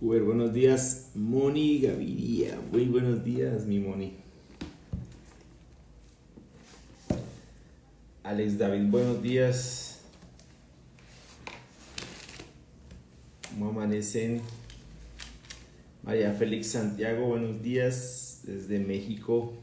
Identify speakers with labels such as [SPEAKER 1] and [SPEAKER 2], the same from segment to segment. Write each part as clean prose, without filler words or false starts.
[SPEAKER 1] Buenos días, Moni Gaviria. Muy buenos días, mi Moni. Alex David, buenos días. ¿Cómo amanecen? María Félix Santiago, buenos días desde México.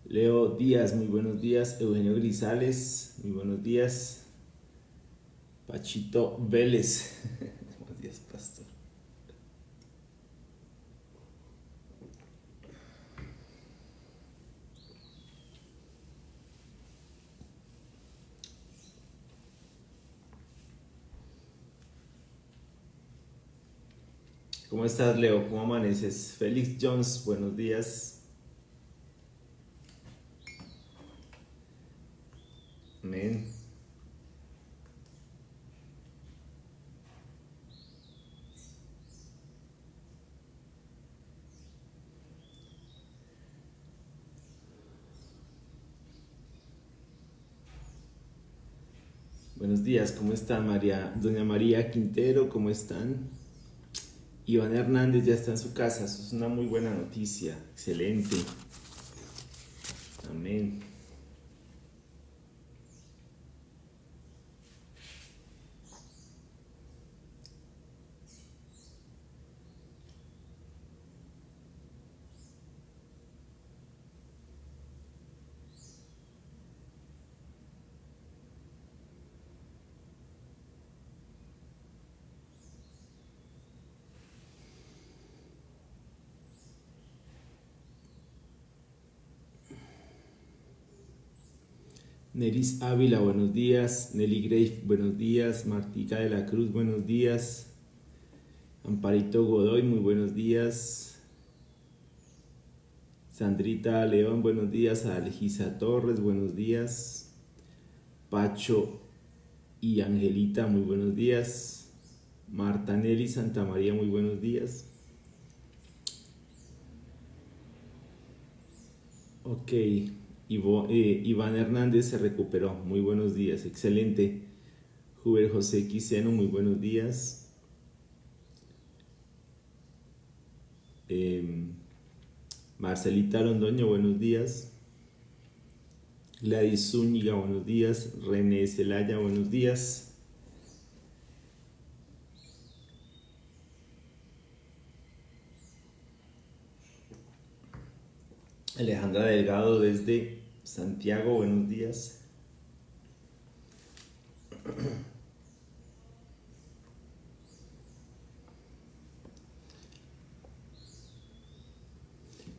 [SPEAKER 1] Leo Díaz, muy buenos días. Eugenio Grisales, muy buenos días. Pachito Vélez, buenos días, pastor. ¿Cómo estás, Leo? ¿Cómo amaneces? Félix Jones, buenos días. Amén. Buenos días, ¿cómo están, María? Doña María Quintero, ¿cómo están? Iván Hernández ya está en su casa, eso es una muy buena noticia, excelente. Amén. Neris Ávila, buenos días. Nelly Grave, buenos días. Martica de la Cruz, buenos días. Amparito Godoy, muy buenos días. Sandrita León, buenos días. Algisa Torres, buenos días. Pacho y Angelita, muy buenos días. Marta Nelly Santa María, muy buenos días. Ok, Iván Hernández se recuperó, muy buenos días, excelente. Juber José Quiseno, muy buenos días. Marcelita Londoño, buenos días. Gladys Zúñiga, buenos días. René Celaya, buenos días. Alejandra Delgado desde Santiago, buenos días.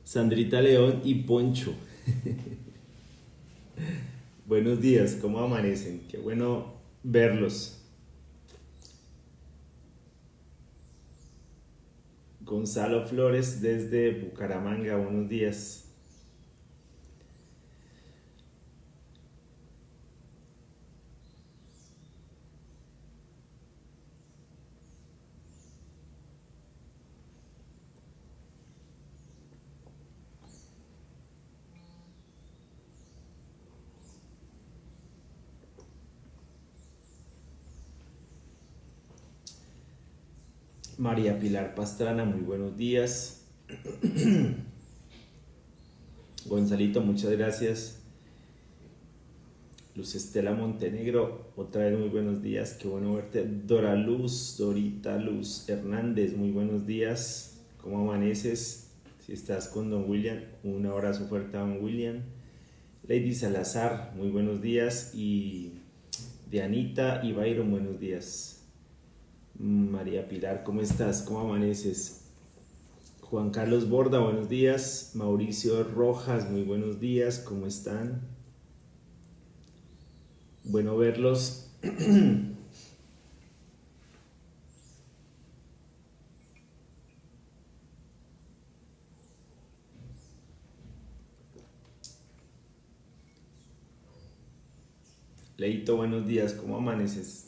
[SPEAKER 1] Sandrita León y Poncho. Buenos días, ¿cómo amanecen? Qué bueno verlos. Gonzalo Flores desde Bucaramanga, buenos días. María Pilar Pastrana, muy buenos días. Gonzalito, muchas gracias. Luz Estela Montenegro, otra vez muy buenos días, qué bueno verte. Dorita Luz Hernández, muy buenos días. ¿Cómo amaneces? Si estás con Don William, un abrazo fuerte a Don William. Lady Salazar, muy buenos días. Y Dianita y Byron, buenos días. María Pilar, ¿cómo estás? ¿Cómo amaneces? Juan Carlos Borda, buenos días. Mauricio Rojas, muy buenos días. ¿Cómo están? Bueno verlos. Leito, buenos días. ¿Cómo amaneces?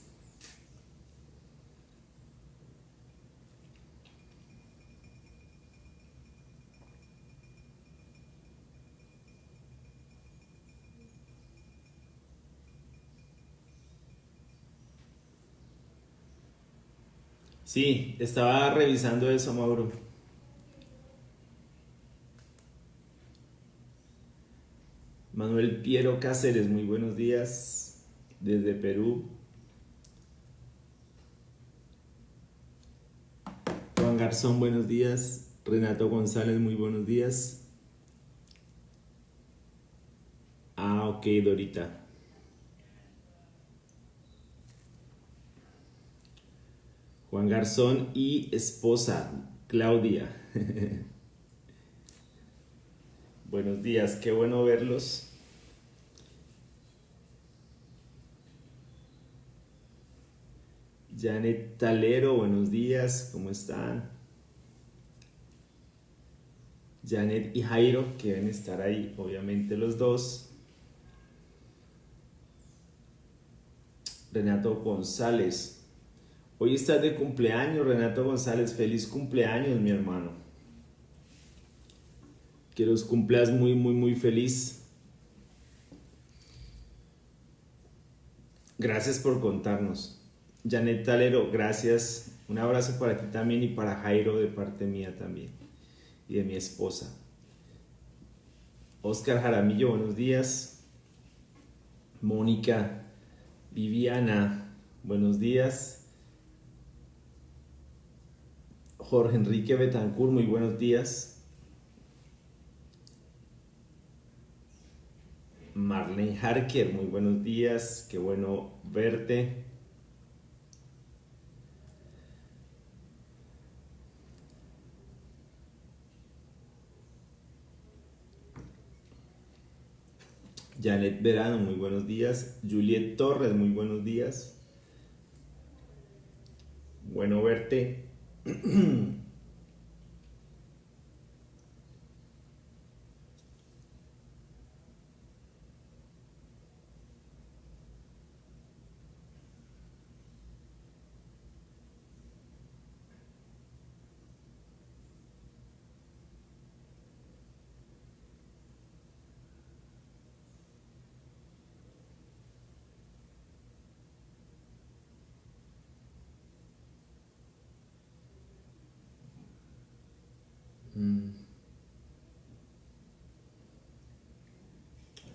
[SPEAKER 1] Sí, estaba revisando eso, Mauro. Manuel Piero Cáceres, muy buenos días desde Perú. Juan Garzón, buenos días. Renato González, muy buenos días. Ah, ok, Dorita. Juan Garzón y esposa, Claudia. Buenos días, qué bueno verlos. Janet Talero, buenos días, ¿cómo están? Janet y Jairo, que deben estar ahí, obviamente los dos. Renato González. Hoy estás de cumpleaños, Renato González. Feliz cumpleaños, mi hermano. Que los cumplas muy, muy, muy feliz. Gracias por contarnos. Janet Talero, gracias. Un abrazo para ti también y para Jairo de parte mía también. Y de mi esposa. Oscar Jaramillo, buenos días. Mónica, Viviana, buenos días. Jorge Enrique Betancourt, muy buenos días. Marlene Harker, muy buenos días, qué bueno verte. Janet Verano, muy buenos días. Juliet Torres, muy buenos días. Bueno verte.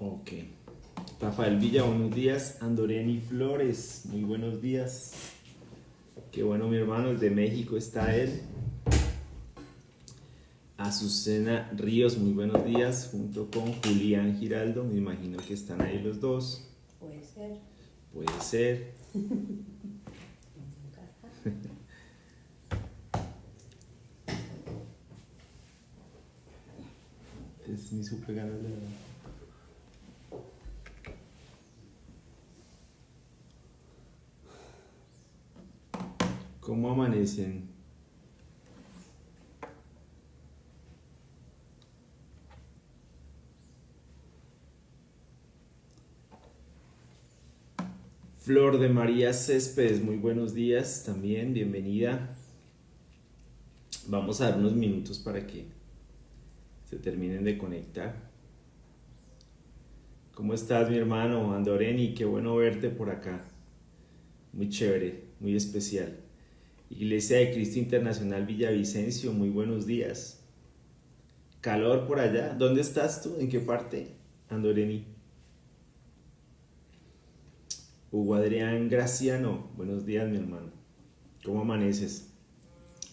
[SPEAKER 1] Ok. Rafael Villa, buenos días. Andoreni Flores, muy buenos días. Qué bueno, mi hermano, desde México está él. Azucena Ríos, muy buenos días, junto con Julián Giraldo. Me imagino que están ahí los dos.
[SPEAKER 2] Puede ser.
[SPEAKER 1] Puede ser. Es ni supe ganas de verdad. ¿Cómo amanecen? Flor de María Céspedes, muy buenos días también, bienvenida. Vamos a dar unos minutos para que se terminen de conectar. ¿Cómo estás, mi hermano Andoreni? Qué bueno verte por acá. Muy chévere, muy especial. Iglesia de Cristo Internacional Villavicencio, muy buenos días. Calor por allá. ¿Dónde estás tú? ¿En qué parte, Andoreni? Hugo Adrián Graciano, buenos días, mi hermano. ¿Cómo amaneces?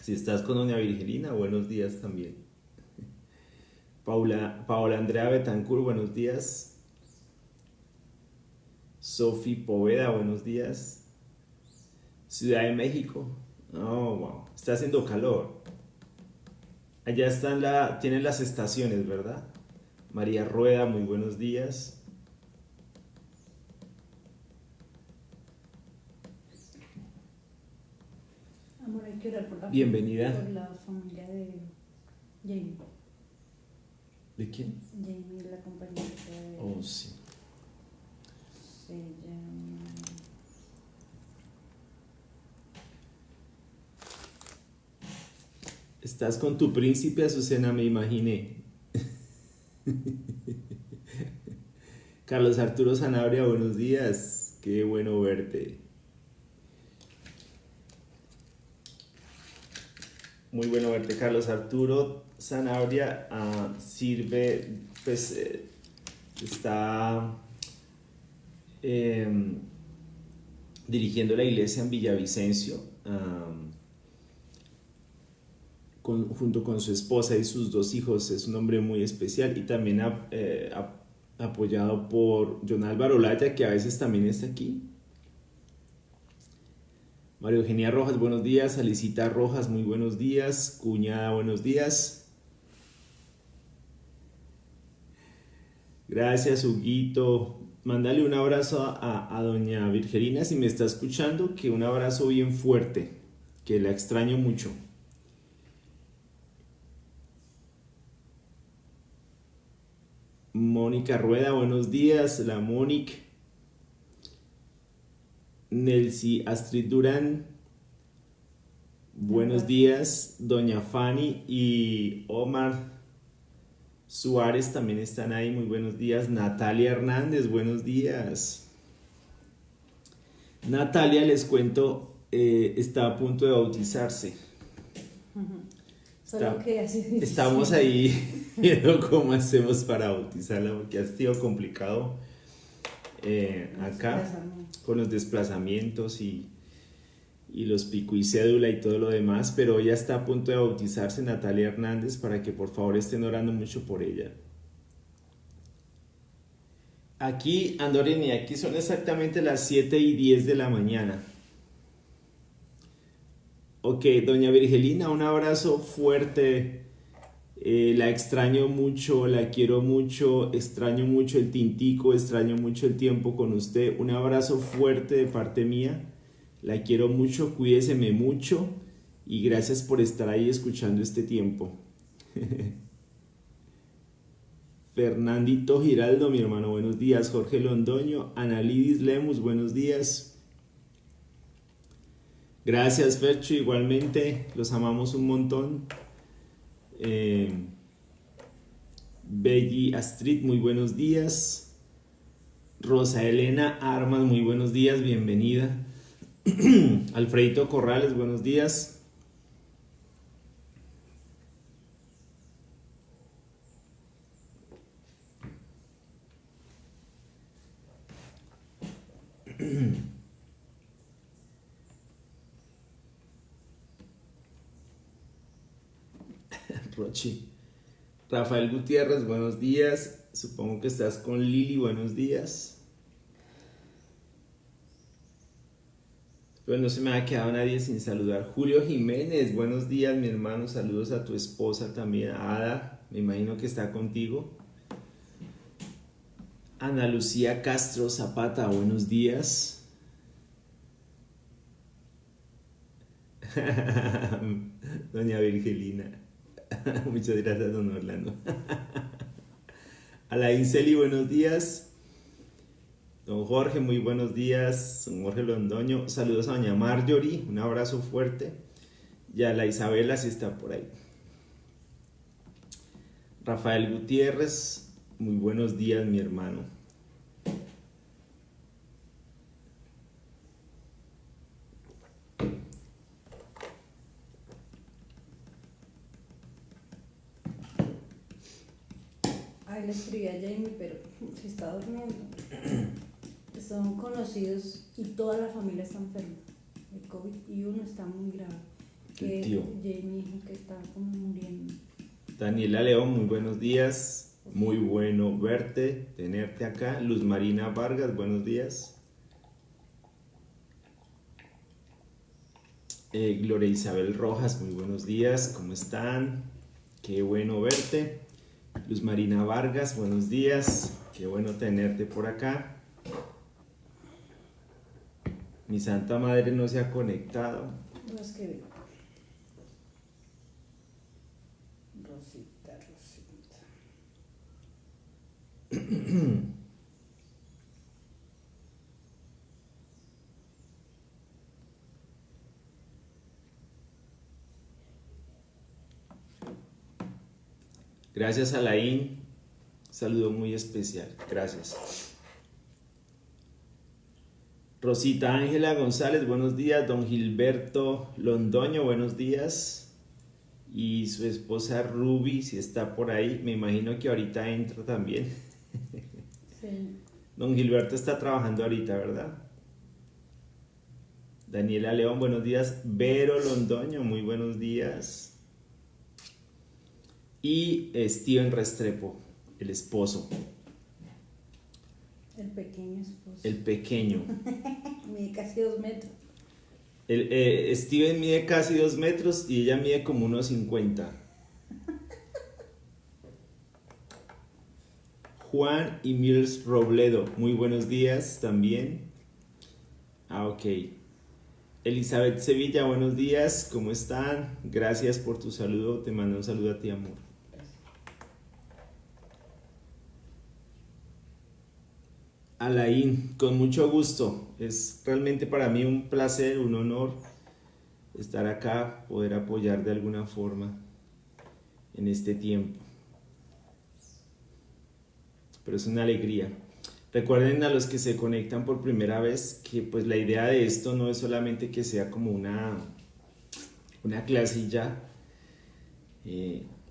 [SPEAKER 1] Si estás con doña Virgelina, buenos días también. Paola Andrea Betancourt, buenos días. Sofi Poveda, buenos días. Ciudad de México. Oh, wow. Está haciendo calor. Allá tienen las estaciones, ¿verdad? María Rueda, muy buenos días.
[SPEAKER 2] Amor, hay que orar por
[SPEAKER 1] Bienvenida.
[SPEAKER 2] por la familia de Jamie.
[SPEAKER 1] ¿De quién?
[SPEAKER 2] Jamie, la compañera de...
[SPEAKER 1] Oh, sí.
[SPEAKER 2] Se llama...
[SPEAKER 1] Estás con tu príncipe, Azucena, me imaginé. Carlos Arturo Sanabria, buenos días. Qué bueno verte. Muy bueno verte, Carlos Arturo Sanabria. Sirve, pues está dirigiendo la iglesia en Villavicencio, junto con su esposa y sus dos hijos. Es un hombre muy especial y también apoyado por John Álvaro Laya, que a veces también está aquí. María Eugenia Rojas, buenos días. Alicita Rojas, muy buenos días. Cuñada, buenos días. Gracias, Huguito. Mándale un abrazo a doña Virgelina, si me está escuchando, que un abrazo bien fuerte, que la extraño mucho. Mónica Rueda, buenos días. La Mónica. Nelcy Astrid Durán, buenos días. Doña Fanny y Omar Suárez también están ahí, muy buenos días. Natalia Hernández, buenos días. Natalia, les cuento, está a punto de bautizarse. Estamos ahí viendo cómo hacemos para bautizarla, porque ha sido complicado acá con los desplazamientos y los pico y cédula y todo lo demás, pero ella está a punto de bautizarse, Natalia Hernández, para que por favor estén orando mucho por ella. Aquí, Andoreni, aquí son exactamente las 7:10 de la mañana. Ok, doña Virgelina, un abrazo fuerte. La extraño mucho, la quiero mucho, extraño mucho el tintico, extraño mucho el tiempo con usted. Un abrazo fuerte de parte mía. La quiero mucho, cuídeseme mucho y gracias por estar ahí escuchando este tiempo. Fernandito Giraldo, mi hermano, buenos días. Jorge Londoño, Analidis Lemus, buenos días. Gracias, Fercho, igualmente, los amamos un montón. Belly Astrid, muy buenos días. Rosa Elena Armas, muy buenos días, bienvenida. Alfredito Corrales, buenos días. Rochi. Rafael Gutiérrez, buenos días. Supongo que estás con Lili, buenos días. Pero no se me ha quedado nadie sin saludar. Julio Jiménez, buenos días, mi hermano. Saludos a tu esposa también, a Ada. Me imagino que está contigo. Ana Lucía Castro Zapata, buenos días. Doña Virgelina. Muchas gracias, don Orlando. Alain Celi, buenos días. Don Jorge, muy buenos días. Don Jorge Londoño, saludos a doña Marjorie, un abrazo fuerte. Y a la Isabela, si está por ahí. Rafael Gutiérrez, muy buenos días, mi hermano.
[SPEAKER 2] Ay, le escribí a Jamie, pero se está durmiendo. Son conocidos y toda la familia está enferma de COVID y uno está muy grave. Que Jamie dijo que está como muriendo.
[SPEAKER 1] Daniela León, muy buenos días. Muy bueno verte, tenerte acá. Luz Marina Vargas, buenos días. Gloria Isabel Rojas, muy buenos días. ¿Cómo están? Qué bueno verte. Luz Marina Vargas, buenos días. Qué bueno tenerte por acá. Mi Santa Madre no se ha conectado.
[SPEAKER 2] No es que Rosita.
[SPEAKER 1] Gracias, Alain. Saludo muy especial. Gracias. Rosita Ángela González, buenos días. Don Gilberto Londoño, buenos días. Y su esposa Ruby, si está por ahí, me imagino que ahorita entra también.
[SPEAKER 2] Sí.
[SPEAKER 1] Don Gilberto está trabajando ahorita, ¿verdad? Daniela León, buenos días. Vero Londoño, muy buenos días. Y Steven Restrepo, el esposo.
[SPEAKER 2] El pequeño esposo.
[SPEAKER 1] El pequeño.
[SPEAKER 2] Mide casi 2 metros.
[SPEAKER 1] Steven mide casi 2 metros y ella mide como 1,50. Juan y Mills Robledo, muy buenos días también. Ok. Elizabeth Sevilla, buenos días, ¿cómo están? Gracias por tu saludo, te mando un saludo a ti, amor. Alain, con mucho gusto, es realmente para mí un placer, un honor estar acá, poder apoyar de alguna forma en este tiempo. Pero es una alegría. Recuerden a los que se conectan por primera vez que pues la idea de esto no es solamente que sea como una clasilla,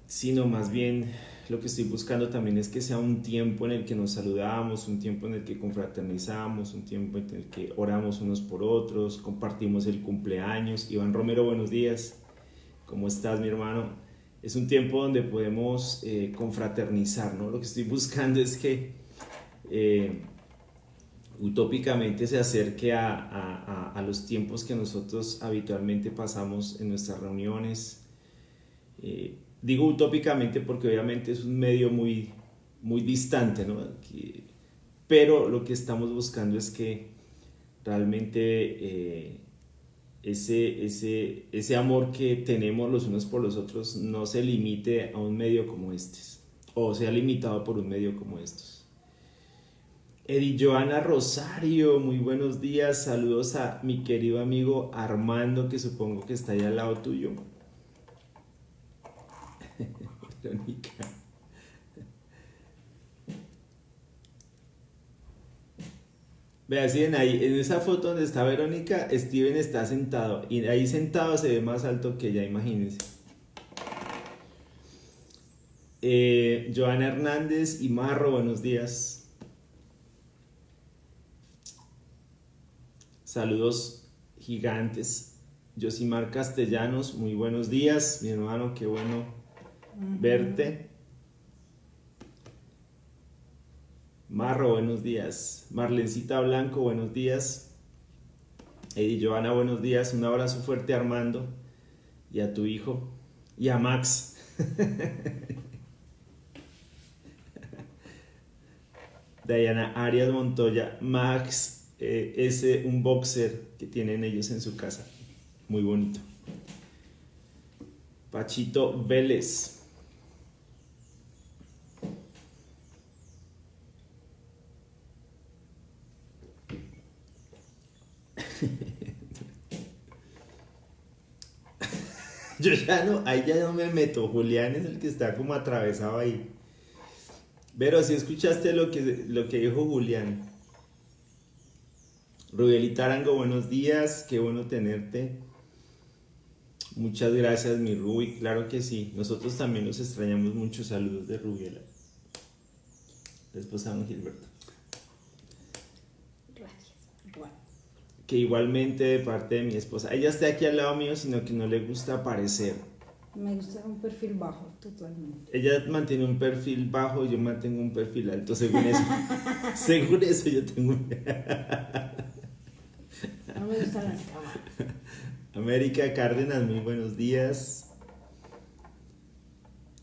[SPEAKER 1] sino más bien lo que estoy buscando también es que sea un tiempo en el que nos saludamos, un tiempo en el que confraternizamos, un tiempo en el que oramos unos por otros, compartimos el cumpleaños. Iván Romero, buenos días, ¿cómo estás, mi hermano? Es un tiempo donde podemos confraternizar, ¿no? Lo que estoy buscando es que utópicamente se acerque a los tiempos que nosotros habitualmente pasamos en nuestras reuniones. Digo utópicamente porque obviamente es un medio muy, muy distante, ¿no? Pero lo que estamos buscando es que realmente ese amor que tenemos los unos por los otros no se limite a un medio como este, o sea limitado por un medio como estos. Edi Joana Rosario, muy buenos días, saludos a mi querido amigo Armando, que supongo que está ahí al lado tuyo. Verónica. Vean, si ahí, en esa foto donde está Verónica, Steven está sentado, y ahí sentado se ve más alto que ella, imagínense. Joana Hernández y Marro, buenos días. Saludos gigantes. Josimar Castellanos, muy buenos días, mi hermano, qué bueno verte. Marro, buenos días. Marlencita Blanco, buenos días. Eddie Joana, buenos días. Un abrazo fuerte a Armando y a tu hijo y a Max. Diana Arias Montoya, Max. Es un boxer que tienen ellos en su casa, muy bonito. Pachito Vélez. Yo ahí ya no me meto. Julián es el que está como atravesado ahí. Pero si escuchaste lo que dijo Julián. Rubielita Arango, buenos días, qué bueno tenerte. Muchas gracias, mi Rubi, claro que sí. Nosotros también los extrañamos mucho. Saludos de Rubiela, la esposa de don Gilberto.
[SPEAKER 2] Gracias. Bueno.
[SPEAKER 1] Que igualmente de parte de mi esposa. Ella está aquí al lado mío, sino que no le gusta aparecer.
[SPEAKER 2] Me gusta un perfil bajo, totalmente.
[SPEAKER 1] Ella mantiene un perfil bajo y yo mantengo un perfil alto, según eso. Según eso yo tengo...
[SPEAKER 2] No me gustan las cámaras.
[SPEAKER 1] América Cárdenas, muy buenos días.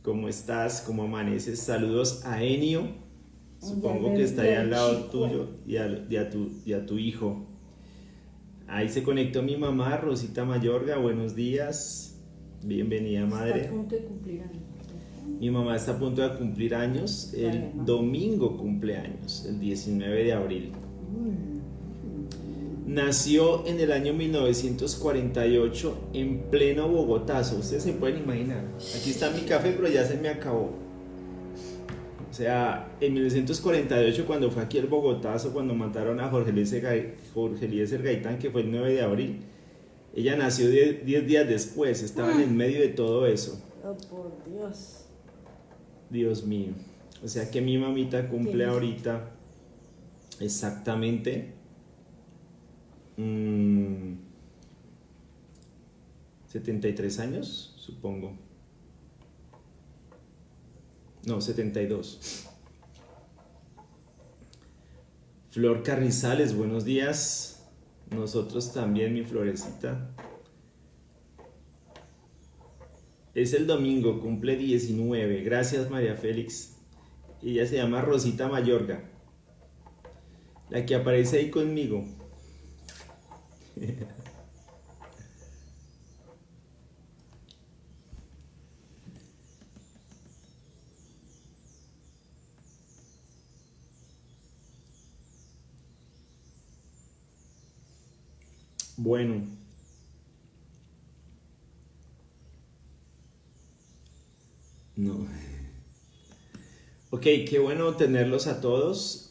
[SPEAKER 1] ¿Cómo estás? ¿Cómo amaneces? Saludos a Enio. Supongo que está ahí al lado tuyo y a tu hijo. Ahí se conectó mi mamá, Rosita Mayorga. Buenos días. Bienvenida, madre.
[SPEAKER 2] Está a punto de cumplir años.
[SPEAKER 1] Mi mamá está a punto de cumplir años. El domingo cumpleaños, el 19 de abril. Nació en el año 1948 en pleno Bogotazo. Ustedes se pueden imaginar. Aquí está mi café, pero ya se me acabó. O sea, en 1948, cuando fue aquí el Bogotazo, cuando mataron a Jorge Eliezer Gaitán, que fue el 9 de abril, ella nació 10 días después. Estaba en el medio de todo eso.
[SPEAKER 2] Oh, por Dios.
[SPEAKER 1] Dios mío. O sea que mi mamita cumple
[SPEAKER 2] ¿Tienes?
[SPEAKER 1] ahorita exactamente 73 años, supongo. No, 72. Flor Carrizales, buenos días. Nosotros también, mi florecita. Es el domingo, cumple 19. Gracias, María Félix. Ella se llama Rosita Mayorga, la que aparece ahí conmigo. Bueno, no. Ok, qué bueno tenerlos a todos.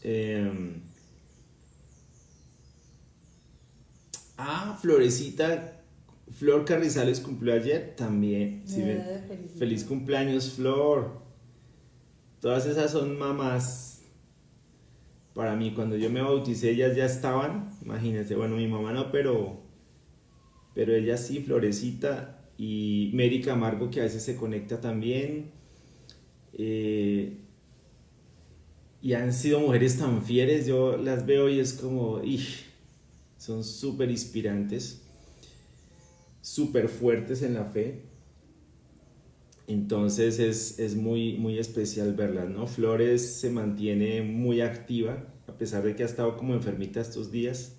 [SPEAKER 1] Florecita, Flor Carrizales cumplió ayer también. Sí, feliz cumpleaños, Flor. Todas esas son mamás. Para mí, cuando yo me bauticé, ellas ya estaban. Imagínense, bueno, mi mamá no, pero ella sí, Florecita. Y Mary Camargo, que a veces se conecta también. Y han sido mujeres tan fieles, yo las veo y es como, son súper inspirantes, súper fuertes en la fe. Entonces es muy, muy especial verlas, ¿no? Flores se mantiene muy activa, a pesar de que ha estado como enfermita estos días.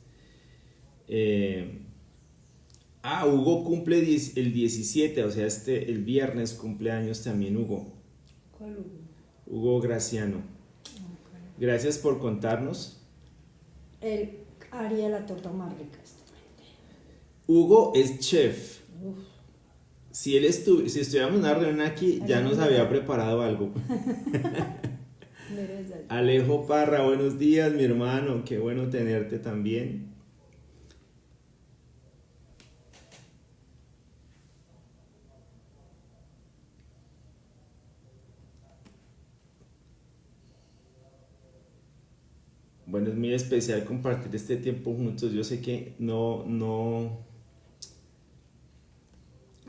[SPEAKER 1] Hugo cumple el 17, o sea, el viernes cumpleaños también Hugo.
[SPEAKER 2] ¿Cuál Hugo?
[SPEAKER 1] Hugo Graciano.
[SPEAKER 2] Okay.
[SPEAKER 1] Gracias por contarnos.
[SPEAKER 2] Él haría la torta más rica.
[SPEAKER 1] Hugo es chef.
[SPEAKER 2] Uf.
[SPEAKER 1] Si estuviéramos en una reunión aquí, ya nos había preparado algo. Alejo Parra, buenos días, mi hermano. Qué bueno tenerte también. Bueno, es muy especial compartir este tiempo juntos. Yo sé que no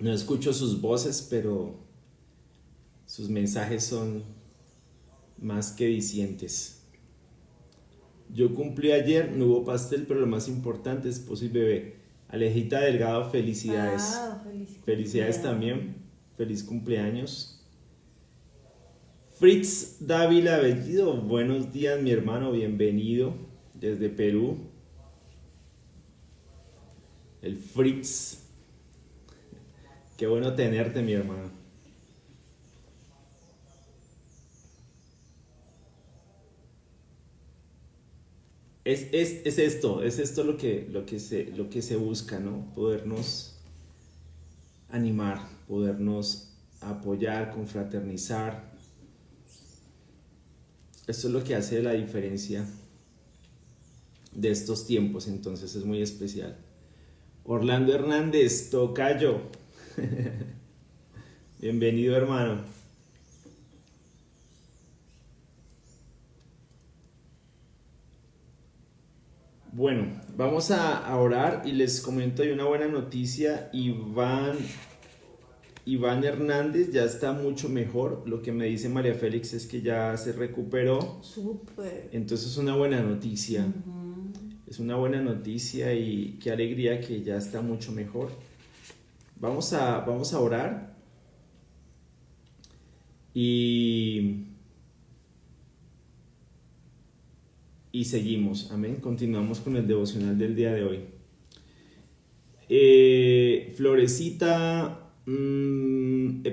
[SPEAKER 1] escucho sus voces, pero sus mensajes son más que dicientes. Yo cumplí ayer, no hubo pastel, pero lo más importante, esposo y bebé. Alejita Delgado, felicidades. Felicidades también. Feliz cumpleaños. Fritz Dávila Bellido, buenos días, mi hermano, bienvenido desde Perú. El Fritz. Qué bueno tenerte, mi hermano. Es esto lo que se busca, ¿no? Podernos animar, podernos apoyar, confraternizar. Esto es lo que hace la diferencia de estos tiempos, entonces es muy especial. Orlando Hernández, tocayo. Bienvenido, hermano. Bueno, vamos a orar y les comento hay una buena noticia. Iván Hernández ya está mucho mejor. Lo que me dice María Félix es que ya se recuperó.
[SPEAKER 2] Súper.
[SPEAKER 1] Entonces es una buena noticia. Es una buena noticia y qué alegría que ya está mucho mejor. Vamos a orar. Y seguimos. Amén. Continuamos con el devocional del día de hoy. Florecita,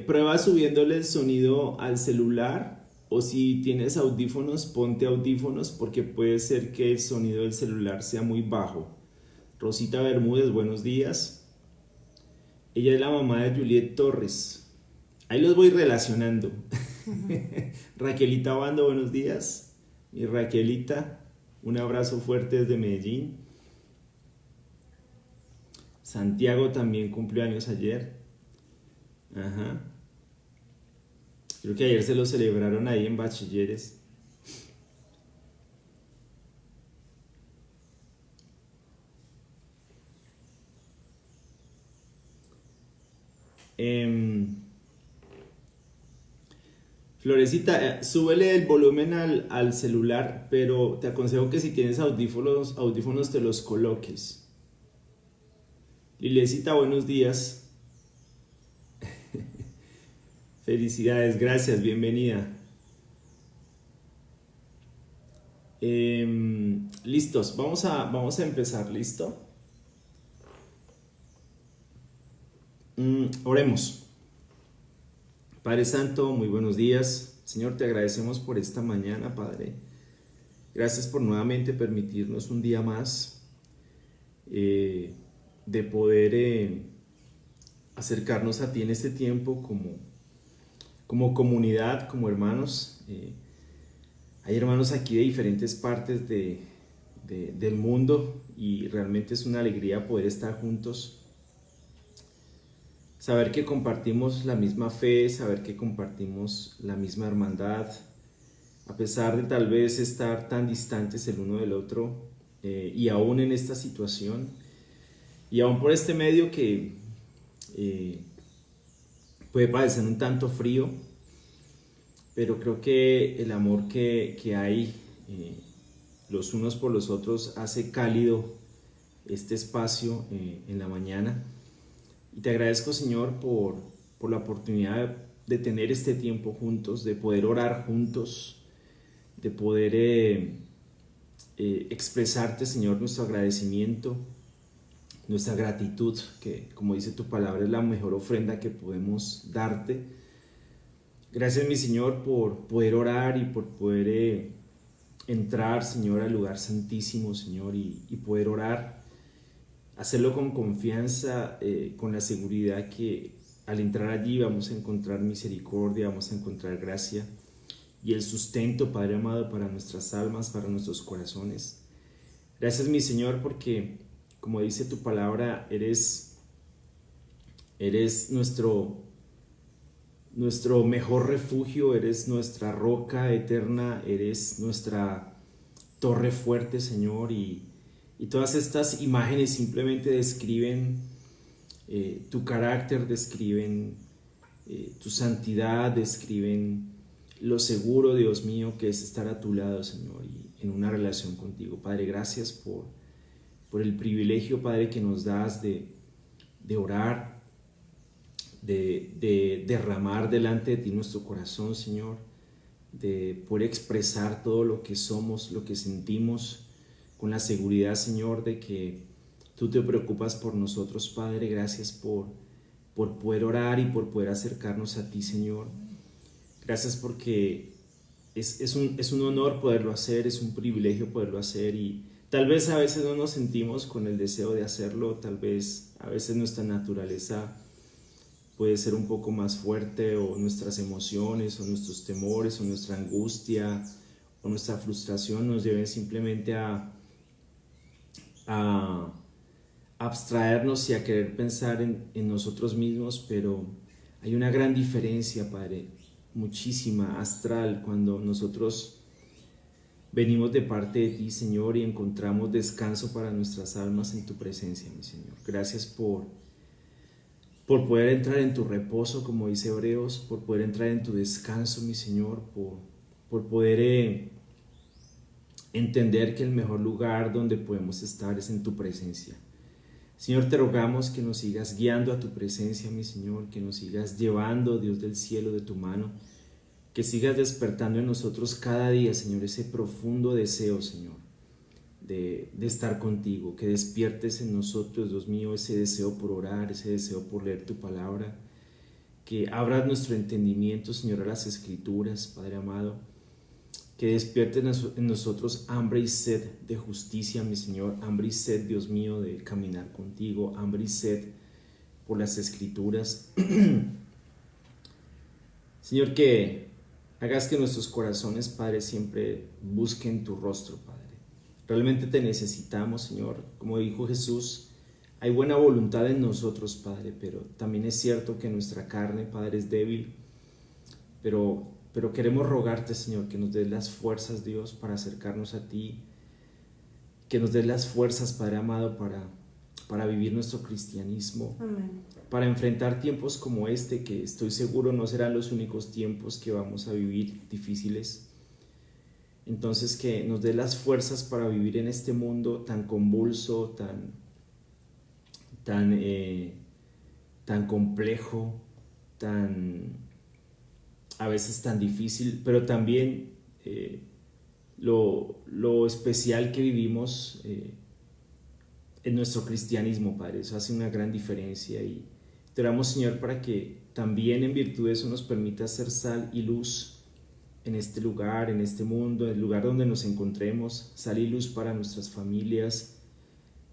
[SPEAKER 1] prueba subiéndole el sonido al celular, o si tienes audífonos, ponte audífonos porque puede ser que el sonido del celular sea muy bajo. Rosita Bermúdez, buenos días. Ella es la mamá de Juliet Torres. Ahí los voy relacionando. Raquelita Bando, buenos días. Mi Raquelita, un abrazo fuerte desde Medellín. Santiago también cumplió años ayer. Ajá. Creo que ayer se lo celebraron ahí en Bachilleres. Florecita, súbele el volumen al celular, pero te aconsejo que si tienes audífonos te los coloques. Lilecita, buenos días. Felicidades, gracias, bienvenida. Listos, vamos a empezar, ¿listo? Oremos. Padre Santo, muy buenos días. Señor, te agradecemos por esta mañana, Padre. Gracias por nuevamente permitirnos un día más de poder acercarnos a ti en este tiempo como comunidad, como hermanos. Hay hermanos aquí de diferentes partes del mundo y realmente es una alegría poder estar juntos. Saber que compartimos la misma fe, saber que compartimos la misma hermandad, a pesar de tal vez estar tan distantes el uno del otro, y aún en esta situación, y aún por este medio que puede parecer un tanto frío, pero creo que el amor que hay los unos por los otros hace cálido este espacio en la mañana. Y te agradezco, Señor, por la oportunidad de tener este tiempo juntos, de poder orar juntos, de poder expresarte, Señor, nuestro agradecimiento, nuestra gratitud, que como dice tu palabra es la mejor ofrenda que podemos darte. Gracias, mi Señor, por poder orar y por poder entrar, Señor, al lugar santísimo, Señor, y poder orar. Hacerlo con confianza, con la seguridad que al entrar allí vamos a encontrar misericordia, vamos a encontrar gracia y el sustento, Padre amado, para nuestras almas, para nuestros corazones. Gracias, mi Señor, porque, como dice tu palabra, eres nuestro mejor refugio, eres nuestra roca eterna, eres nuestra torre fuerte, Señor, y todas estas imágenes simplemente describen tu carácter, describen tu santidad, describen lo seguro, Dios mío, que es estar a tu lado, Señor, y en una relación contigo. Padre, gracias por el privilegio, Padre, que nos das de orar, de derramar delante de ti nuestro corazón, Señor, de poder expresar todo lo que somos, lo que sentimos, con la seguridad, Señor, de que tú te preocupas por nosotros, Padre. Gracias por poder orar y por poder acercarnos a ti, Señor. Gracias porque es un honor poderlo hacer, es un privilegio poderlo hacer, y tal vez a veces no nos sentimos con el deseo de hacerlo, tal vez a veces nuestra naturaleza puede ser un poco más fuerte, o nuestras emociones, o nuestros temores, o nuestra angustia, o nuestra frustración nos lleven simplemente a abstraernos y a querer pensar en nosotros mismos, pero hay una gran diferencia, Padre, muchísima, astral, cuando nosotros venimos de parte de ti, Señor, y encontramos descanso para nuestras almas en tu presencia, mi Señor. Gracias por poder entrar en tu reposo, como dice Hebreos, por poder entrar en tu descanso, mi Señor, por poder entender que el mejor lugar donde podemos estar es en tu presencia. Señor, te rogamos que nos sigas guiando a tu presencia, mi Señor, que nos sigas llevando, Dios del cielo, de tu mano, que sigas despertando en nosotros cada día, Señor, ese profundo deseo, Señor, de estar contigo, que despiertes en nosotros, Dios mío, ese deseo por orar, ese deseo por leer tu palabra, que abras nuestro entendimiento, Señor, a las Escrituras, Padre amado, que despierte en nosotros hambre y sed de justicia, mi Señor, hambre y sed, Dios mío, de caminar contigo, hambre y sed por las Escrituras. Señor, que hagas que nuestros corazones, Padre, siempre busquen tu rostro, Padre. Realmente te necesitamos, Señor. Como dijo Jesús, hay buena voluntad en nosotros, Padre, pero también es cierto que nuestra carne, Padre, es débil. pero queremos rogarte, Señor, que nos des las fuerzas, Dios, para acercarnos a ti, que nos des las fuerzas, Padre amado, para vivir nuestro cristianismo.
[SPEAKER 2] Amén.
[SPEAKER 1] Para enfrentar tiempos como este, que estoy seguro no serán los únicos tiempos que vamos a vivir difíciles. Entonces, que nos dé las fuerzas para vivir en este mundo tan convulso, tan complejo, a veces tan difícil, pero también lo especial que vivimos en nuestro cristianismo, Padre. Eso hace una gran diferencia, y te oramos, Señor, para que también en virtud de eso nos permita ser sal y luz en este lugar, en este mundo, en el lugar donde nos encontremos, sal y luz para nuestras familias,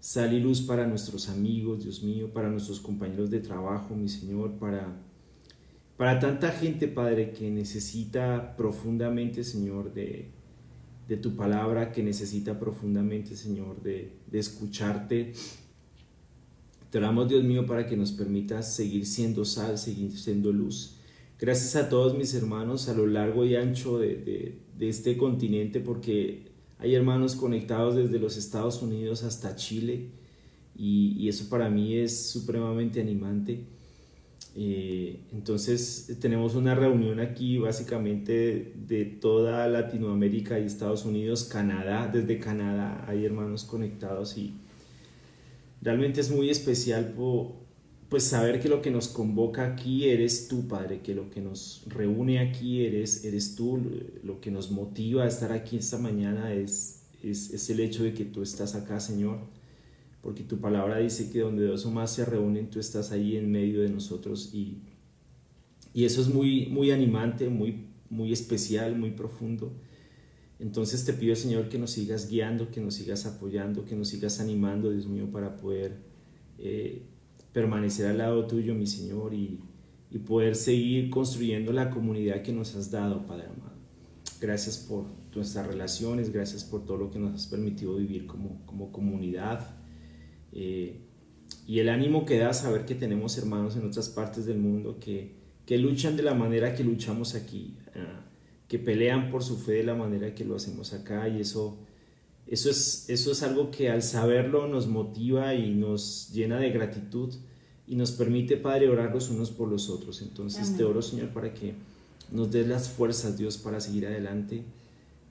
[SPEAKER 1] sal y luz para nuestros amigos, Dios mío, para nuestros compañeros de trabajo, mi Señor, para tanta gente, Padre, que necesita profundamente, Señor, de tu palabra, que necesita profundamente, Señor, de escucharte. Te oramos, Dios mío, para que nos permitas seguir siendo sal, seguir siendo luz. Gracias a todos mis hermanos a lo largo y ancho de este continente, porque hay hermanos conectados desde los Estados Unidos hasta Chile, y eso para mí es supremamente animante. Entonces tenemos una reunión aquí básicamente de toda Latinoamérica y Estados Unidos, Canadá. Desde Canadá hay hermanos conectados, y realmente es muy especial pues saber que lo que nos convoca aquí eres tú, Padre, que lo que nos reúne aquí eres tú. Lo que nos motiva a estar aquí esta mañana es el hecho de que tú estás acá, Señor, porque tu palabra dice que donde dos o más se reúnen, tú estás ahí en medio de nosotros, y eso es muy, muy animante, muy, muy especial, muy profundo. Entonces te pido, Señor, que nos sigas guiando, que nos sigas apoyando, que nos sigas animando, Dios mío, para poder permanecer al lado tuyo, mi Señor, y poder seguir construyendo la comunidad que nos has dado, Padre amado. Gracias por nuestras relaciones, gracias por todo lo que nos has permitido vivir como comunidad. Y el ánimo que da saber que tenemos hermanos en otras partes del mundo que luchan de la manera que luchamos aquí, que pelean por su fe de la manera que lo hacemos acá, y eso es algo que al saberlo nos motiva y nos llena de gratitud, y nos permite, Padre, orar los unos por los otros. Entonces Amén. Te oro, Señor, para que nos des las fuerzas, Dios, para seguir adelante,